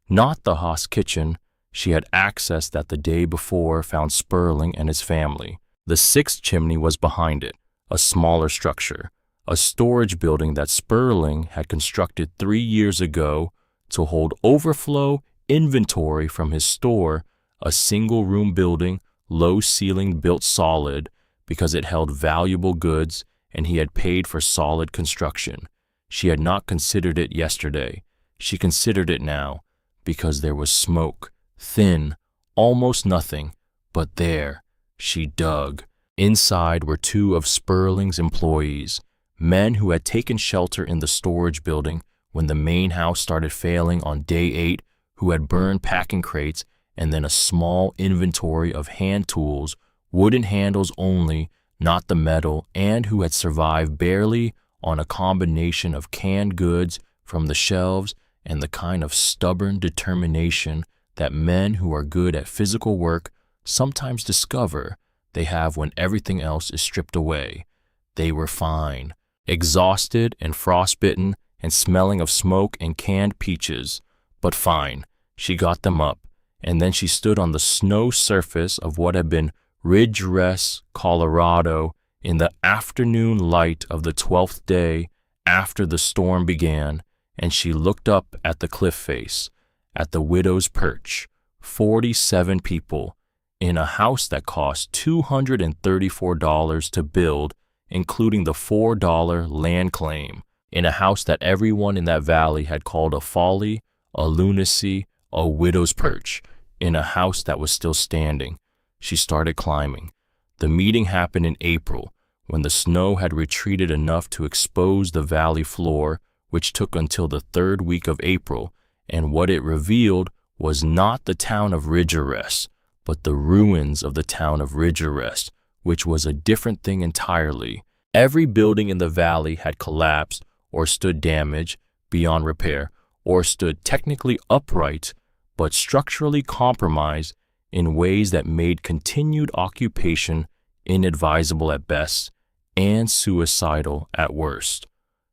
Not the Haas kitchen she had accessed that the day before found Sperling and his family. The sixth chimney was behind it, a smaller structure, a storage building that Sperling had constructed 3 years ago to hold overflow inventory from his store, a single-room building, low-ceilinged, built solid because it held valuable goods and he had paid for solid construction. She had not considered it yesterday. She considered it now because there was smoke, thin, almost nothing, but there. She dug. Inside were 2 of Sperling's employees, men who had taken shelter in the storage building when the main house started failing on day 8, who had burned packing crates and then a small inventory of hand tools, wooden handles only, not the metal, and who had survived barely on a combination of canned goods from the shelves and the kind of stubborn determination that men who are good at physical work sometimes discover they have when everything else is stripped away. They were fine, exhausted and frostbitten and smelling of smoke and canned peaches, but fine. She got them up, and then she stood on the snow surface of what had been Ridge Rest, Colorado, in the afternoon light of the 12th day after the storm began, and she looked up at the cliff face, at the widow's perch, 47 people, in a house that cost $234 to build, including the $4 land claim, in a house that everyone in that valley had called a folly, a lunacy, a widow's perch, in a house that was still standing. She started climbing. The meeting happened in April, when the snow had retreated enough to expose the valley floor, which took until the 3rd week of April, and what it revealed was not the town of Ridge Rest, but the ruins of the town of Ridge Rest, which was a different thing entirely. Every building in the valley had collapsed or stood damaged beyond repair, or stood technically upright but structurally compromised in ways that made continued occupation inadvisable at best and suicidal at worst.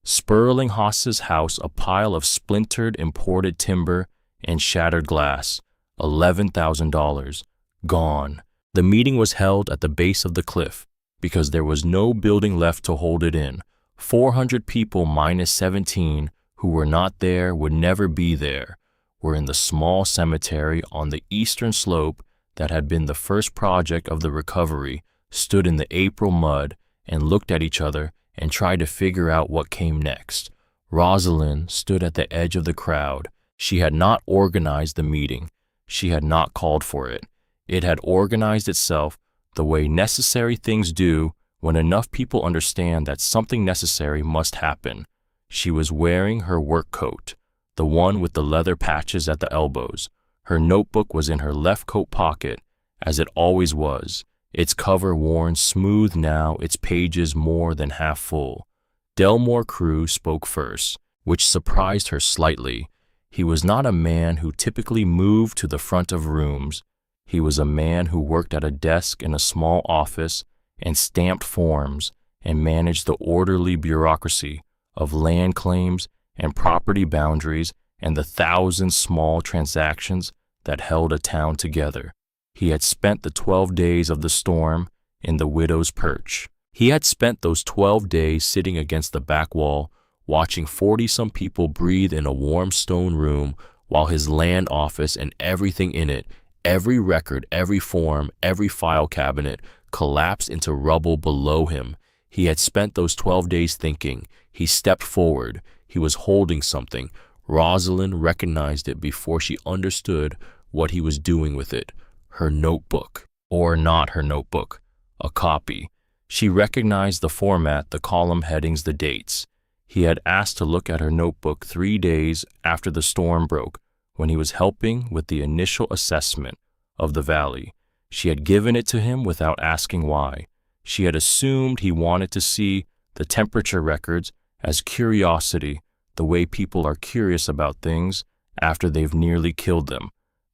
Sperling Haas's house, a pile of splintered imported timber and shattered glass, $11,000, gone. The meeting was held at the base of the cliff because there was no building left to hold it in. 400 people minus 17 who were not there would never be there, were in the small cemetery on the eastern slope that had been the first project of the recovery, stood in the April mud and looked at each other and tried to figure out what came next. Rosalind stood at the edge of the crowd. She had not organized the meeting. She had not called for it. It had organized itself the way necessary things do when enough people understand that something necessary must happen. She was wearing her work coat, the one with the leather patches at the elbows. Her notebook was in her left coat pocket, as it always was, its cover worn smooth now, its pages more than half full. Delmore Crew spoke first, which surprised her slightly. He was not a man who typically moved to the front of rooms. He was a man who worked at a desk in a small office and stamped forms and managed the orderly bureaucracy of land claims and property boundaries and the 1,000 small transactions that held a town together. He had spent the 12 days of the storm in the widow's perch. He had spent those 12 days sitting against the back wall, watching 40-some people breathe in a warm stone room while his land office and everything in it, every record, every form, every file cabinet, collapsed into rubble below him. He had spent those 12 days thinking. He stepped forward. He was holding something. Rosalind recognized it before she understood what he was doing with it. Her notebook, or not her notebook, a copy. She recognized the format, the column headings, the dates. He had asked to look at her notebook 3 days after the storm broke, when he was helping with the initial assessment of the valley. She had given it to him without asking why. She had assumed he wanted to see the temperature records as curiosity, the way people are curious about things after they've nearly killed them.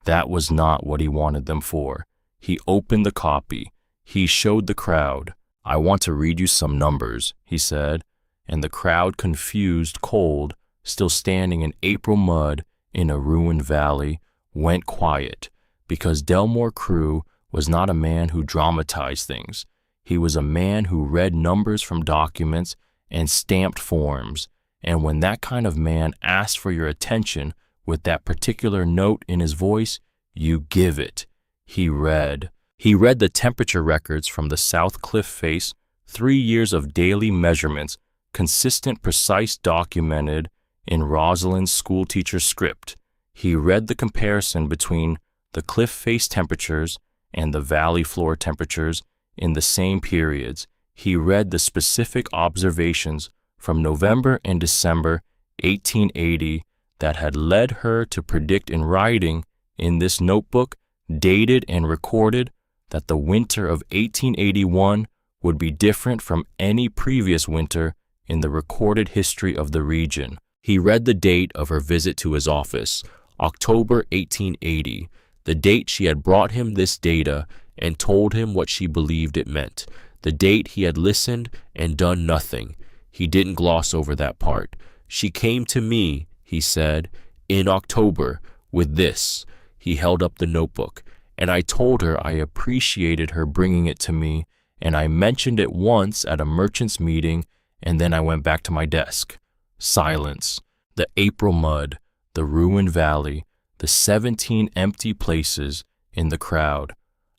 That was not what he wanted them for. He opened the copy. He showed the crowd. "I want to read you some numbers," he said, and the crowd, confused, cold, still standing in April mud in a ruined valley, went quiet, because Delmore Crew was not a man who dramatized things. He was a man who read numbers from documents and stamped forms, and when that kind of man asked for your attention with that particular note in his voice, you give it. He read the temperature records from the South Cliff Face, 3 years of daily measurements, consistent, precise, documented in Rosalind's schoolteacher script. He read the comparison between the cliff face temperatures and the valley floor temperatures in the same periods. He read the specific observations from November and December 1880 that had led her to predict in writing in this notebook, dated and recorded, that the winter of 1881 would be different from any previous winter in the recorded history of the region. He read the date of her visit to his office, October 1880, the date she had brought him this data and told him what she believed it meant, the date he had listened and done nothing. He didn't gloss over that part. "She came to me," he said, "in October with this." He held up the notebook, and I told her I appreciated her bringing it to me, and I mentioned it once at a merchants' meeting, and then I went back to my desk. Silence. The April mud, the ruined valley, the 17 empty places in the crowd.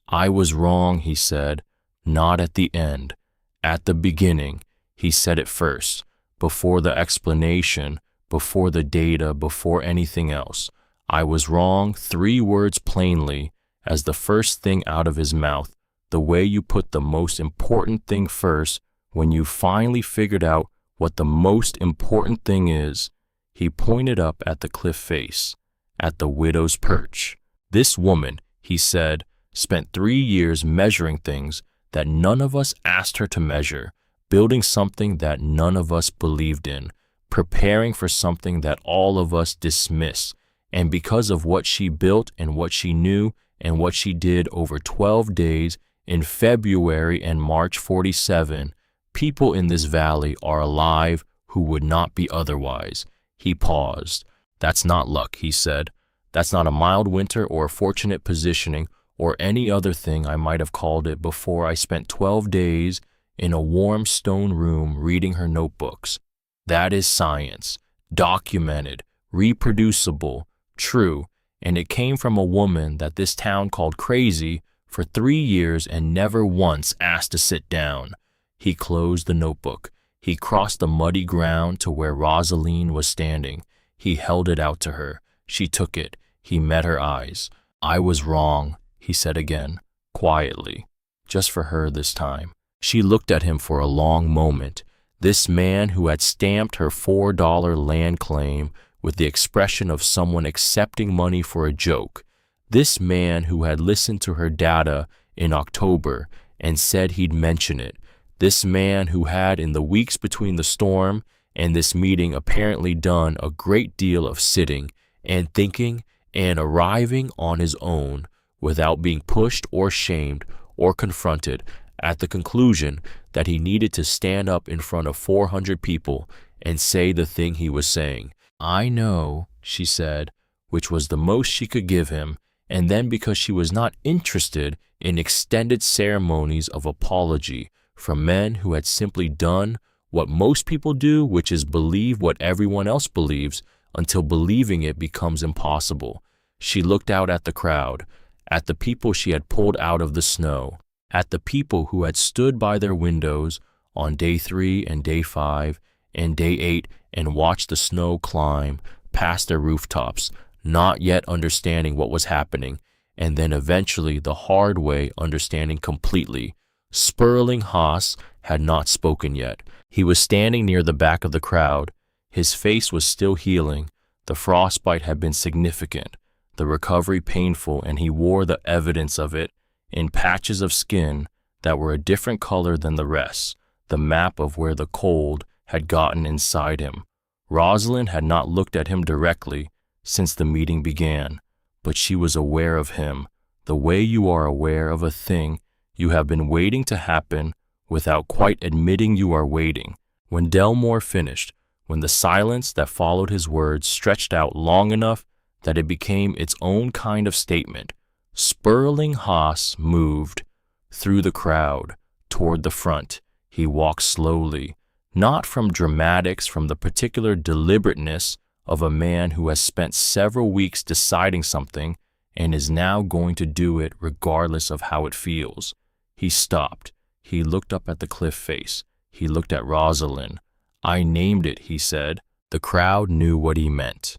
"I was wrong," he said, "not at the end. At the beginning." He said it first, before the explanation, before the data, before anything else. "I was wrong," 3 words plainly, as the first thing out of his mouth, the way you put the most important thing first when you finally figured out what the most important thing is. He pointed up at the cliff face, at the widow's perch. "This woman," he said, "spent 3 years measuring things that none of us asked her to measure, building something that none of us believed in, preparing for something that all of us dismissed. And because of what she built and what she knew and what she did over 12 days in February and March 47, people in this valley are alive who would not be otherwise." He paused. "That's not luck," he said. "That's not a mild winter or a fortunate positioning or any other thing I might have called it before I spent 12 days in a warm stone room reading her notebooks. That is science, documented, reproducible, true, and it came from a woman that this town called crazy for 3 years and never once asked to sit down." He closed the notebook. He crossed the muddy ground to where Rosalind was standing. He held it out to her. She took it. He met her eyes. "I was wrong," he said again, quietly, just for her this time. She looked at him for a long moment. This man who had stamped her $4 land claim with the expression of someone accepting money for a joke. This man who had listened to her data in October and said he'd mention it. This man who had, in the weeks between the storm and this meeting, apparently done a great deal of sitting and thinking and arriving on his own without being pushed or shamed or confronted at the conclusion that he needed to stand up in front of 400 people and say the thing he was saying. "I know," she said, which was the most she could give him, and then because she was not interested in extended ceremonies of apology from men who had simply done what most people do, which is believe what everyone else believes until believing it becomes impossible. She looked out at the crowd, at the people she had pulled out of the snow, at the people who had stood by their windows on day 3 and day 5 and day 8 and watched the snow climb past their rooftops, not yet understanding what was happening, and then eventually the hard way understanding completely. Sperling Haas had not spoken yet. He was standing near the back of the crowd. His face was still healing. The frostbite had been significant, the recovery painful, and he wore the evidence of it in patches of skin that were a different color than the rest, the map of where the cold had gotten inside him. Rosalind had not looked at him directly since the meeting began, but she was aware of him, the way you are aware of a thing you have been waiting to happen without quite admitting you are waiting. When Delmore finished, when the silence that followed his words stretched out long enough that it became its own kind of statement, Sperling Haas moved through the crowd toward the front. He walked slowly, not from dramatics, from the particular deliberateness of a man who has spent several weeks deciding something and is now going to do it regardless of how it feels. He stopped. He looked up at the cliff face. He looked at Rosalind. "I named it," he said. The crowd knew what he meant.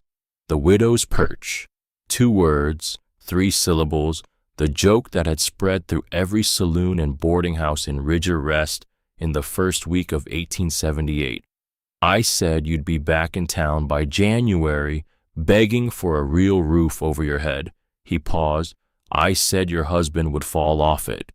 The Widow's Perch. 2 words, 3 syllables, the joke that had spread through every saloon and boarding house in Ridger Rest in the first week of 1878. "I said you'd be back in town by January, begging for a real roof over your head." He paused. "I said your husband would fall off it."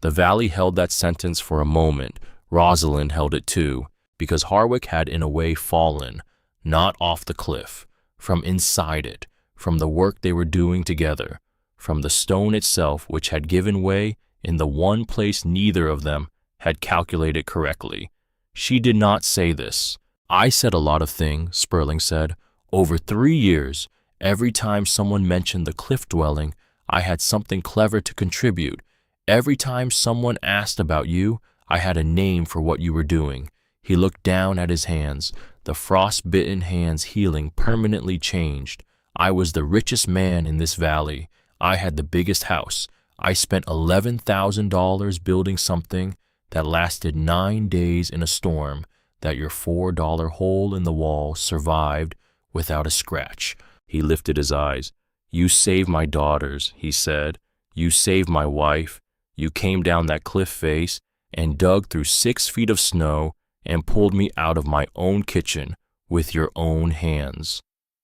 The valley held that sentence for a moment. Rosalind held it too, because Harwick had in a way fallen, not off the cliff, from inside it, from the work they were doing together, from the stone itself which had given way in the one place neither of them had calculated correctly. She did not say this. "I said a lot of things," Sperling said. "Over 3 years, every time someone mentioned the cliff dwelling, I had something clever to contribute. Every time someone asked about you, I had a name for what you were doing." He looked down at his hands, the frost-bitten hands healing permanently changed. "I was the richest man in this valley. I had the biggest house. I spent $11,000 building something that lasted 9 days in a storm, that your $4 hole in the wall survived without a scratch." He lifted his eyes. "You saved my daughters," he said. "You saved my wife. You came down that cliff face and dug through 6 feet of snow and pulled me out of my own kitchen with your own hands."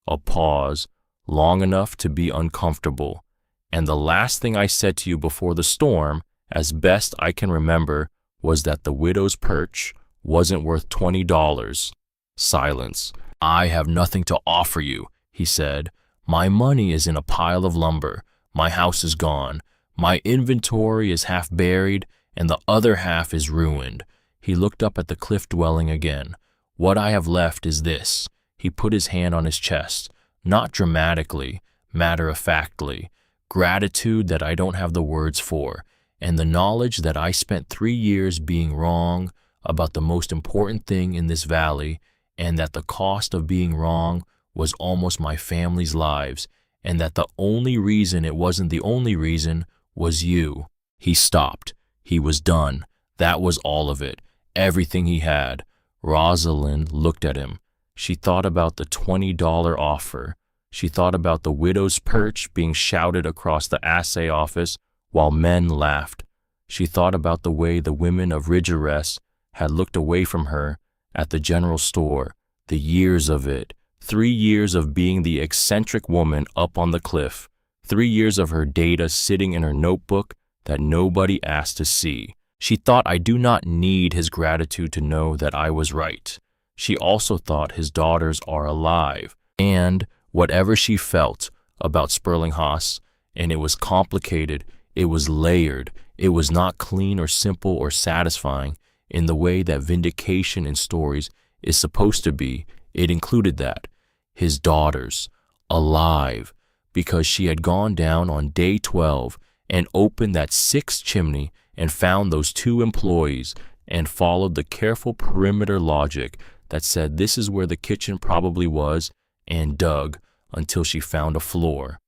A pause, long enough to be uncomfortable. "And the last thing I said to you before the storm, as best I can remember, was that the Widow's Perch wasn't worth $20. Silence. "I have nothing to offer you," he said. "My money is in a pile of lumber. My house is gone. My inventory is half buried, and the other half is ruined." He looked up at the cliff dwelling again. "What I have left is this." He put his hand on his chest, not dramatically, matter-of-factly. "Gratitude that I don't have the words for, and the knowledge that I spent 3 years being wrong about the most important thing in this valley, and that the cost of being wrong was almost my family's lives, and that the only reason it wasn't the only reason was you." He stopped. He was done. That was all of it. Everything he had. Rosalind looked at him. She thought about the $20 offer. She thought about the Widow's Perch being shouted across the assay office while men laughed. She thought about the way the women of Ridgeress had looked away from her at the general store, the years of it, 3 years of being the eccentric woman up on the cliff, 3 years of her data sitting in her notebook that nobody asked to see. She thought, "I do not need his gratitude to know that I was right." She also thought his daughters are alive, and whatever she felt about Sperling Haas, and it was complicated, it was layered, it was not clean or simple or satisfying in the way that vindication in stories is supposed to be. It included that. His daughters, alive, because she had gone down on day 12 and opened that 6th chimney and found those 2 employees and followed the careful perimeter logic that said this is where the kitchen probably was, and dug until she found a floor.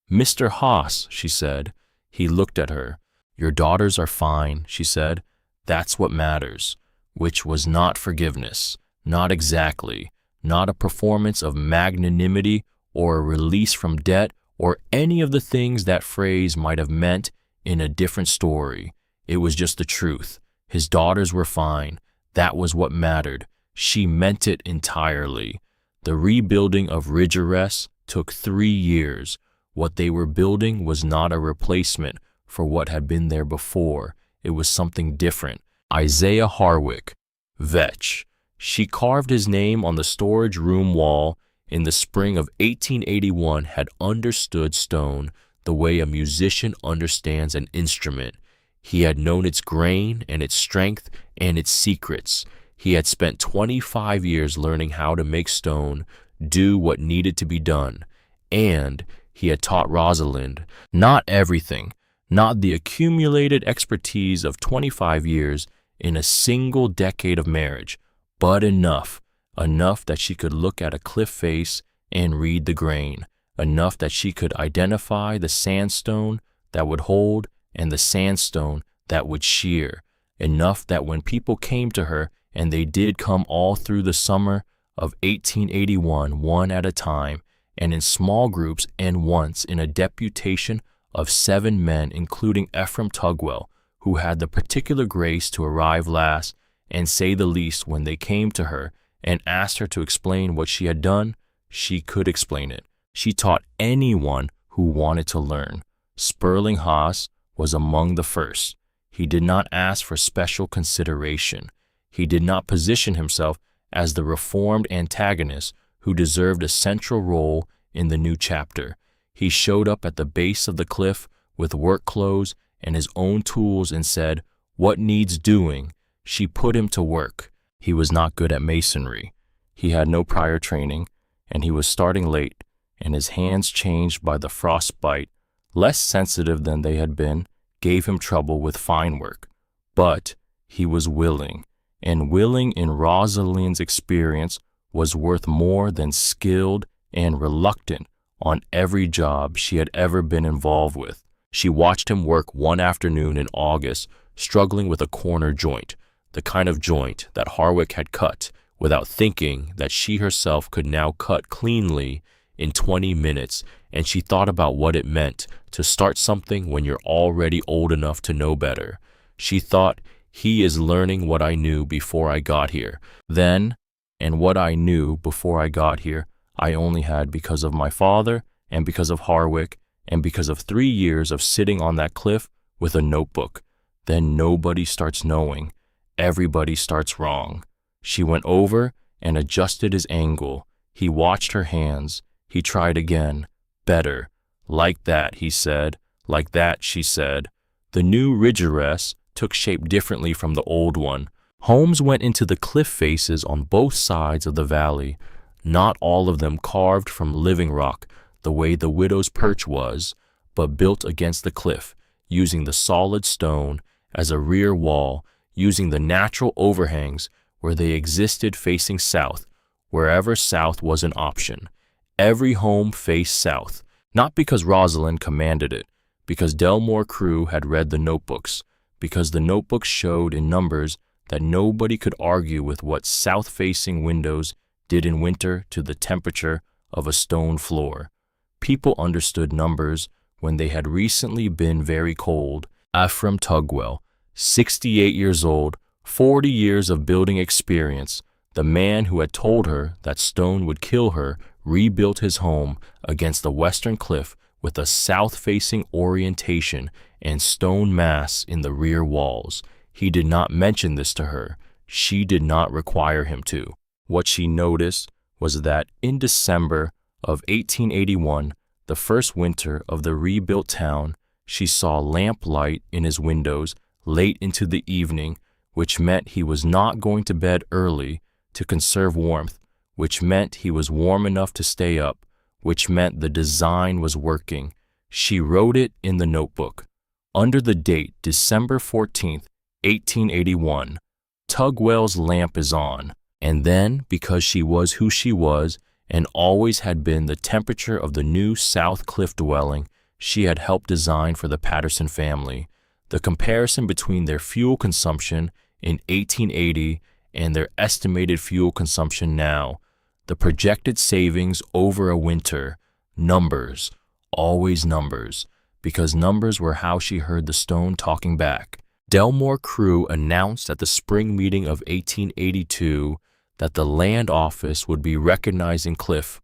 "Mr. Haas," she said. He looked at her. "Your daughters are fine," she said. "That's what matters," which was not forgiveness, not exactly, not a performance of magnanimity or a release from debt or any of the things that phrase might have meant in a different story. It was just the truth. His daughters were fine. That was what mattered. She meant it entirely. The rebuilding of Ridgeress took 3 years. What they were building was not a replacement for what had been there before. It was something different. Isaiah Harwick, Vetch. She carved his name on the storage room wall in the spring of 1881, had understood stone the way a musician understands an instrument. He had known its grain and its strength and its secrets. He had spent 25 years learning how to make stone do what needed to be done. And he had taught Rosalind not everything, not the accumulated expertise of 25 years in a single decade of marriage, but enough that she could look at a cliff face and read the grain, enough that she could identify the sandstone that would hold and the sandstone that would shear, enough that when people came to her, and they did come all through the summer of 1881, one at a time, and in small groups, and once in a deputation of 7 men, including Ephraim Tugwell, who had the particular grace to arrive last and say the least when they came to her and asked her to explain what she had done, she could explain it. She taught anyone who wanted to learn. Sperling Haas was among the first. He did not ask for special consideration. He did not position himself as the reformed antagonist who deserved a central role in the new chapter. He showed up at the base of the cliff with work clothes and his own tools and said, "What needs doing?" She put him to work. He was not good at masonry. He had no prior training, and he was starting late, and his hands, changed by the frostbite, less sensitive than they had been, gave him trouble with fine work. But he was willing, and willing in Rosalind's experience was worth more than skilled and reluctant on every job she had ever been involved with. She watched him work one afternoon in August, struggling with a corner joint, the kind of joint that Harwick had cut, without thinking that she herself could now cut cleanly in 20 minutes, and she thought about what it meant to start something when you're already old enough to know better. She thought, he is learning what I knew before I got here. Then, and what I knew before I got here, I only had because of my father and because of Harwick and because of 3 years of sitting on that cliff with a notebook. Then nobody starts knowing. Everybody starts wrong. She went over and adjusted his angle. He watched her hands. He tried again. Better. Like that, he said. Like that, she said. The new Ridgeress took shape differently from the old one. Homes went into the cliff faces on both sides of the valley, not all of them carved from living rock the way the widow's perch was, but built against the cliff, using the solid stone as a rear wall, using the natural overhangs where they existed facing south, wherever south was an option. Every home faced south, not because Rosalind commanded it, because Delmore Crew had read the notebooks, because the notebooks showed in numbers that nobody could argue with what south-facing windows did in winter to the temperature of a stone floor. People understood numbers when they had recently been very cold. Ephraim Tugwell, 68 years old, 40 years of building experience, the man who had told her that stone would kill her, rebuilt his home against the western cliff with a south-facing orientation and stone mass in the rear walls. He did not mention this to her. She did not require him to. What she noticed was that in December of 1881, the first winter of the rebuilt town, she saw lamplight in his windows late into the evening, which meant he was not going to bed early to conserve warmth, which meant he was warm enough to stay up, which meant the design was working. She wrote it in the notebook. Under the date December 14th, 1881, Tugwell's lamp is on. And then, because she was who she was and always had been the temperature of the new South Cliff dwelling she had helped design for the Patterson family, the comparison between their fuel consumption in 1880 and their estimated fuel consumption now, the projected savings over a winter, numbers, always numbers, because numbers were how she heard the stone talking back. Delmore Crew announced at the spring meeting of 1882 that the land office would be recognizing Cliff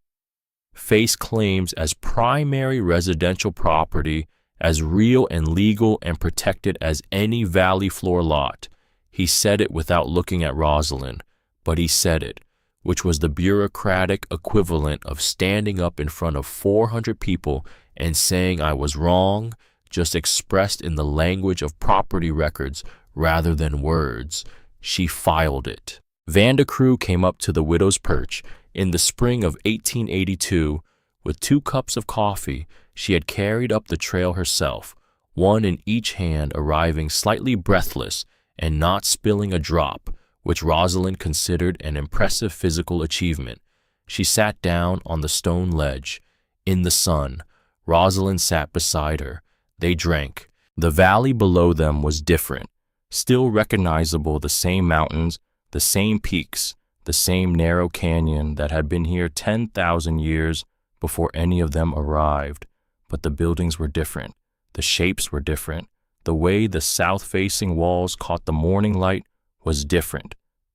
face claims as primary residential property as real and legal and protected as any valley floor lot. He said it without looking at Rosalind, but he said it, which was the bureaucratic equivalent of standing up in front of 400 people and saying I was wrong, just expressed in the language of property records rather than words. She filed it. Vanda Crew came up to the widow's perch in the spring of 1882 with 2 cups of coffee she had carried up the trail herself, one in each hand, arriving slightly breathless and not spilling a drop, which Rosalind considered an impressive physical achievement. She sat down on the stone ledge. In the sun, Rosalind sat beside her. They drank. The valley below them was different, still recognizable, the same mountains, the same peaks, the same narrow canyon that had been here 10,000 years before any of them arrived. But the buildings were different. The shapes were different. The way the south-facing walls caught the morning light was different,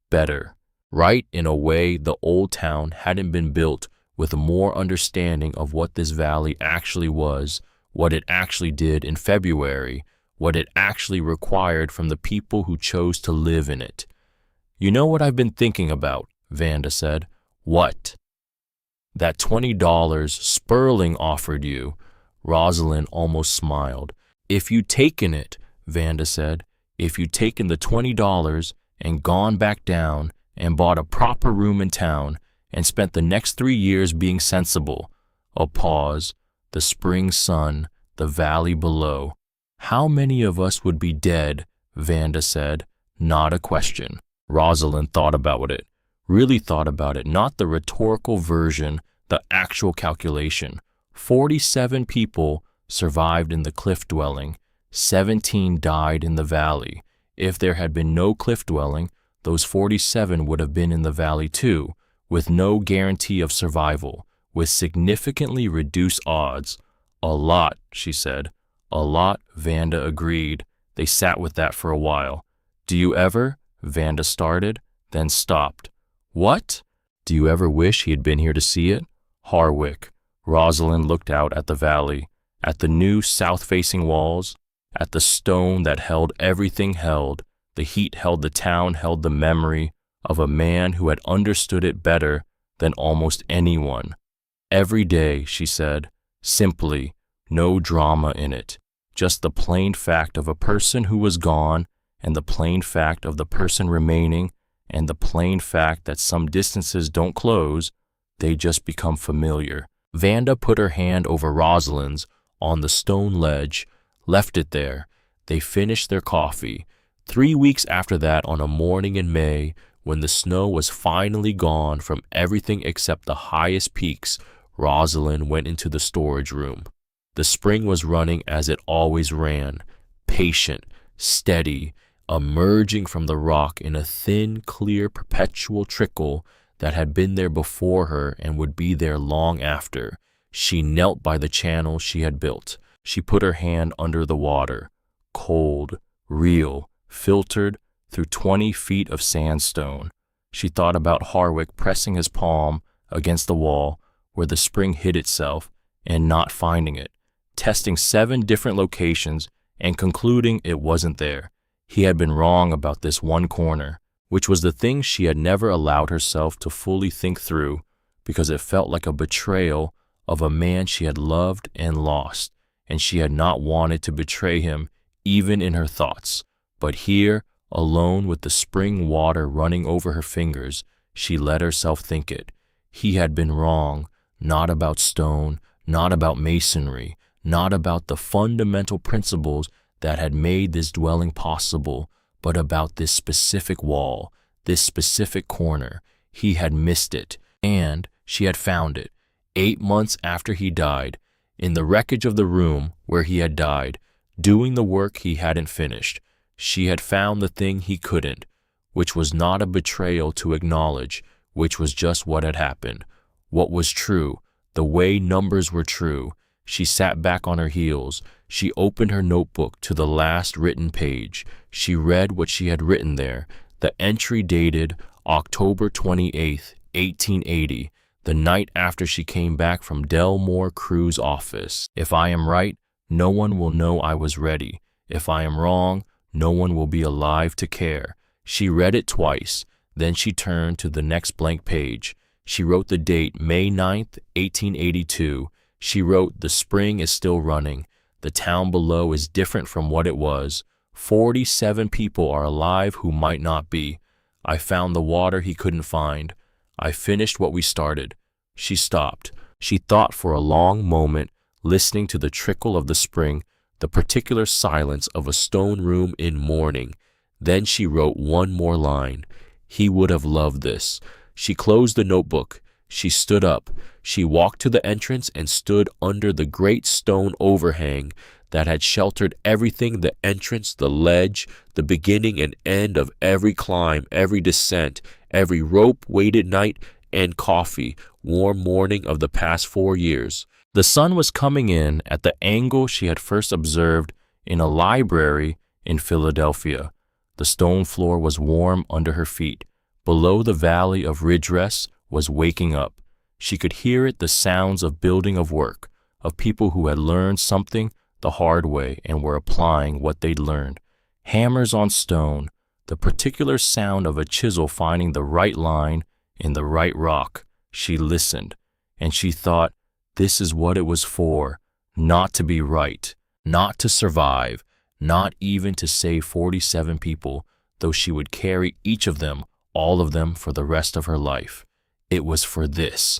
better. Right in a way the old town hadn't been built with more understanding of what this valley actually was, what it actually did in February, what it actually required from the people who chose to live in it. You know what I've been thinking about, Vanda said. What? That $20 Sperling offered you. Rosalind almost smiled. If you'd taken it, Vanda said, if you'd taken the $20 and gone back down and bought a proper room in town and spent the next 3 years being sensible. A pause, the spring sun, the valley below. How many of us would be dead, Vanda said, not a question. Rosalind thought about it, really thought about it, not the rhetorical version, the actual calculation. 47 people survived in the cliff dwelling, 17 died in the valley. If there had been no cliff dwelling, those 47 would have been in the valley too, with no guarantee of survival, with significantly reduced odds. A lot, she said. A lot, Vanda agreed. They sat with that for a while. Do you ever? Vanda started, then stopped. What? Do you ever wish he had been here to see it? Harwick. Rosalind looked out at the valley, at the new south-facing walls, at the stone that held everything held. The heat held the town, held the memory of a man who had understood it better than almost anyone. Every day, she said, simply, no drama in it, just the plain fact of a person who was gone, and the plain fact of the person remaining, and the plain fact that some distances don't close, they just become familiar. Vanda put her hand over Rosalind's on the stone ledge, left it there. They finished their coffee. 3 weeks after that, on a morning in May, when the snow was finally gone from everything except the highest peaks, Rosalind went into the storage room. The spring was running as it always ran, patient, steady, emerging from the rock in a thin, clear, perpetual trickle that had been there before her and would be there long after. She knelt by the channel she had built. She put her hand under the water, cold, real, filtered through 20 feet of sandstone. She thought about Harwick pressing his palm against the wall where the spring hid itself and not finding it, testing 7 different locations and concluding it wasn't there. He had been wrong about this one corner, which was the thing she had never allowed herself to fully think through because it felt like a betrayal of a man she had loved and lost, and she had not wanted to betray him even in her thoughts. But here, alone with the spring water running over her fingers, she let herself think it. He had been wrong, not about stone, not about masonry, not about the fundamental principles that had made this dwelling possible, but about this specific wall, this specific corner. He had missed it, and she had found it, 8 months after he died, in the wreckage of the room where he had died, doing the work he hadn't finished. She had found the thing he couldn't, which was not a betrayal to acknowledge, which was just what had happened, what was true, the way numbers were true. She sat back on her heels. She opened her notebook to the last written page. She read what she had written there. The entry dated October 28th, 1880, the night after she came back from Delmore Crew's office. If I am right, no one will know I was ready. If I am wrong, no one will be alive to care. She read it twice. Then she turned to the next blank page. She wrote the date May 9th, 1882. She wrote, "The spring is still running. The town below is different from what it was. 47 people are alive who might not be. I found the water he couldn't find. I finished what we started." She stopped. She thought for a long moment, listening to the trickle of the spring, the particular silence of a stone room in mourning. Then she wrote one more line. He would have loved this. She closed the notebook. She stood up. She walked to the entrance and stood under the great stone overhang that had sheltered everything: the entrance, the ledge, the beginning and end of every climb, every descent, every rope-weighted night and coffee, warm morning of the past 4 years. The sun was coming in at the angle she had first observed in a library in Philadelphia. The stone floor was warm under her feet. Below, the valley of Ridgeway was waking up. She could hear it, the sounds of building, of work, of people who had learned something the hard way and were applying what they'd learned. Hammers on stone, the particular sound of a chisel finding the right line in the right rock. She listened, and she thought, this is what it was for: not to be right, not to survive, not even to save 47 people, though she would carry each of them, all of them, for the rest of her life. It was for this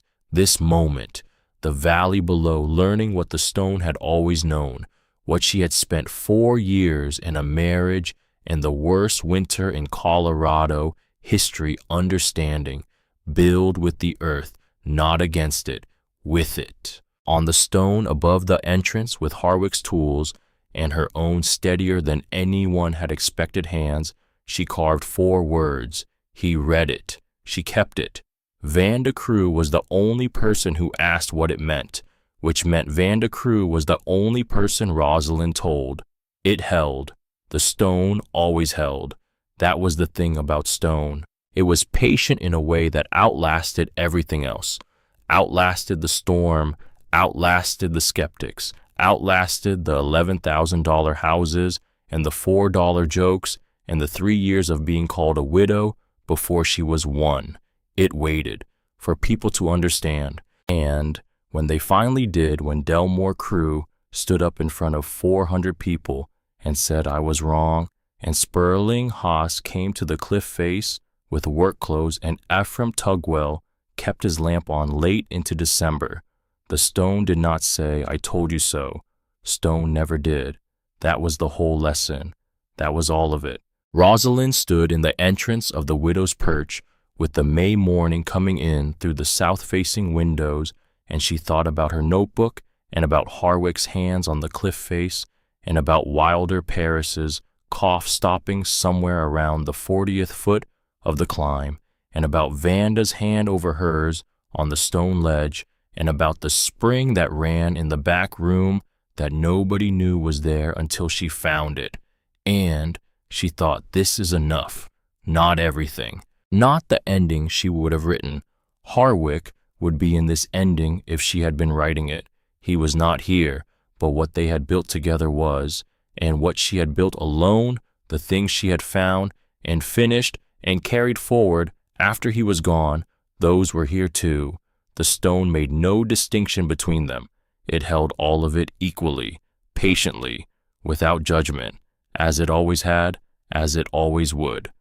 moment, the valley below, learning what the stone had always known, what she had spent 4 years in a marriage and the worst winter in Colorado history understanding. Build with the earth, not against it, with it. On the stone above the entrance, with Harwick's tools and her own steadier than anyone had expected hands, she carved 4 words. He read it. She kept it. Van de Croo was the only person who asked what it meant, which meant Van de Croo was the only person Rosalind told. It held. The stone always held. That was the thing about stone. It was patient in a way that outlasted everything else. Outlasted the storm, outlasted the skeptics, outlasted the $11,000 houses and the $4 jokes and the 3 years of being called a widow before she was won. It waited for people to understand. And when they finally did, when Delmore Crew stood up in front of 400 people and said I was wrong, and Sperling Haas came to the cliff face with work clothes, and Ephraim Tugwell kept his lamp on late into December, the stone did not say, I told you so. Stone never did. That was the whole lesson. That was all of it. Rosalind stood in the entrance of the widow's perch with the May morning coming in through the south-facing windows, and she thought about her notebook and about Harwick's hands on the cliff face and about Wilder Paris's cough stopping somewhere around the 40th foot of the climb, and about Vanda's hand over hers on the stone ledge, and about the spring that ran in the back room that nobody knew was there until she found it. And she thought, this is enough. Not everything. Not the ending she would have written. Harwick would be in this ending if she had been writing it. He was not here, but what they had built together was, and what she had built alone, the things she had found and finished and carried forward after he was gone, those were here too. The stone made no distinction between them. It held all of it equally, patiently, without judgment, as it always had, as it always would.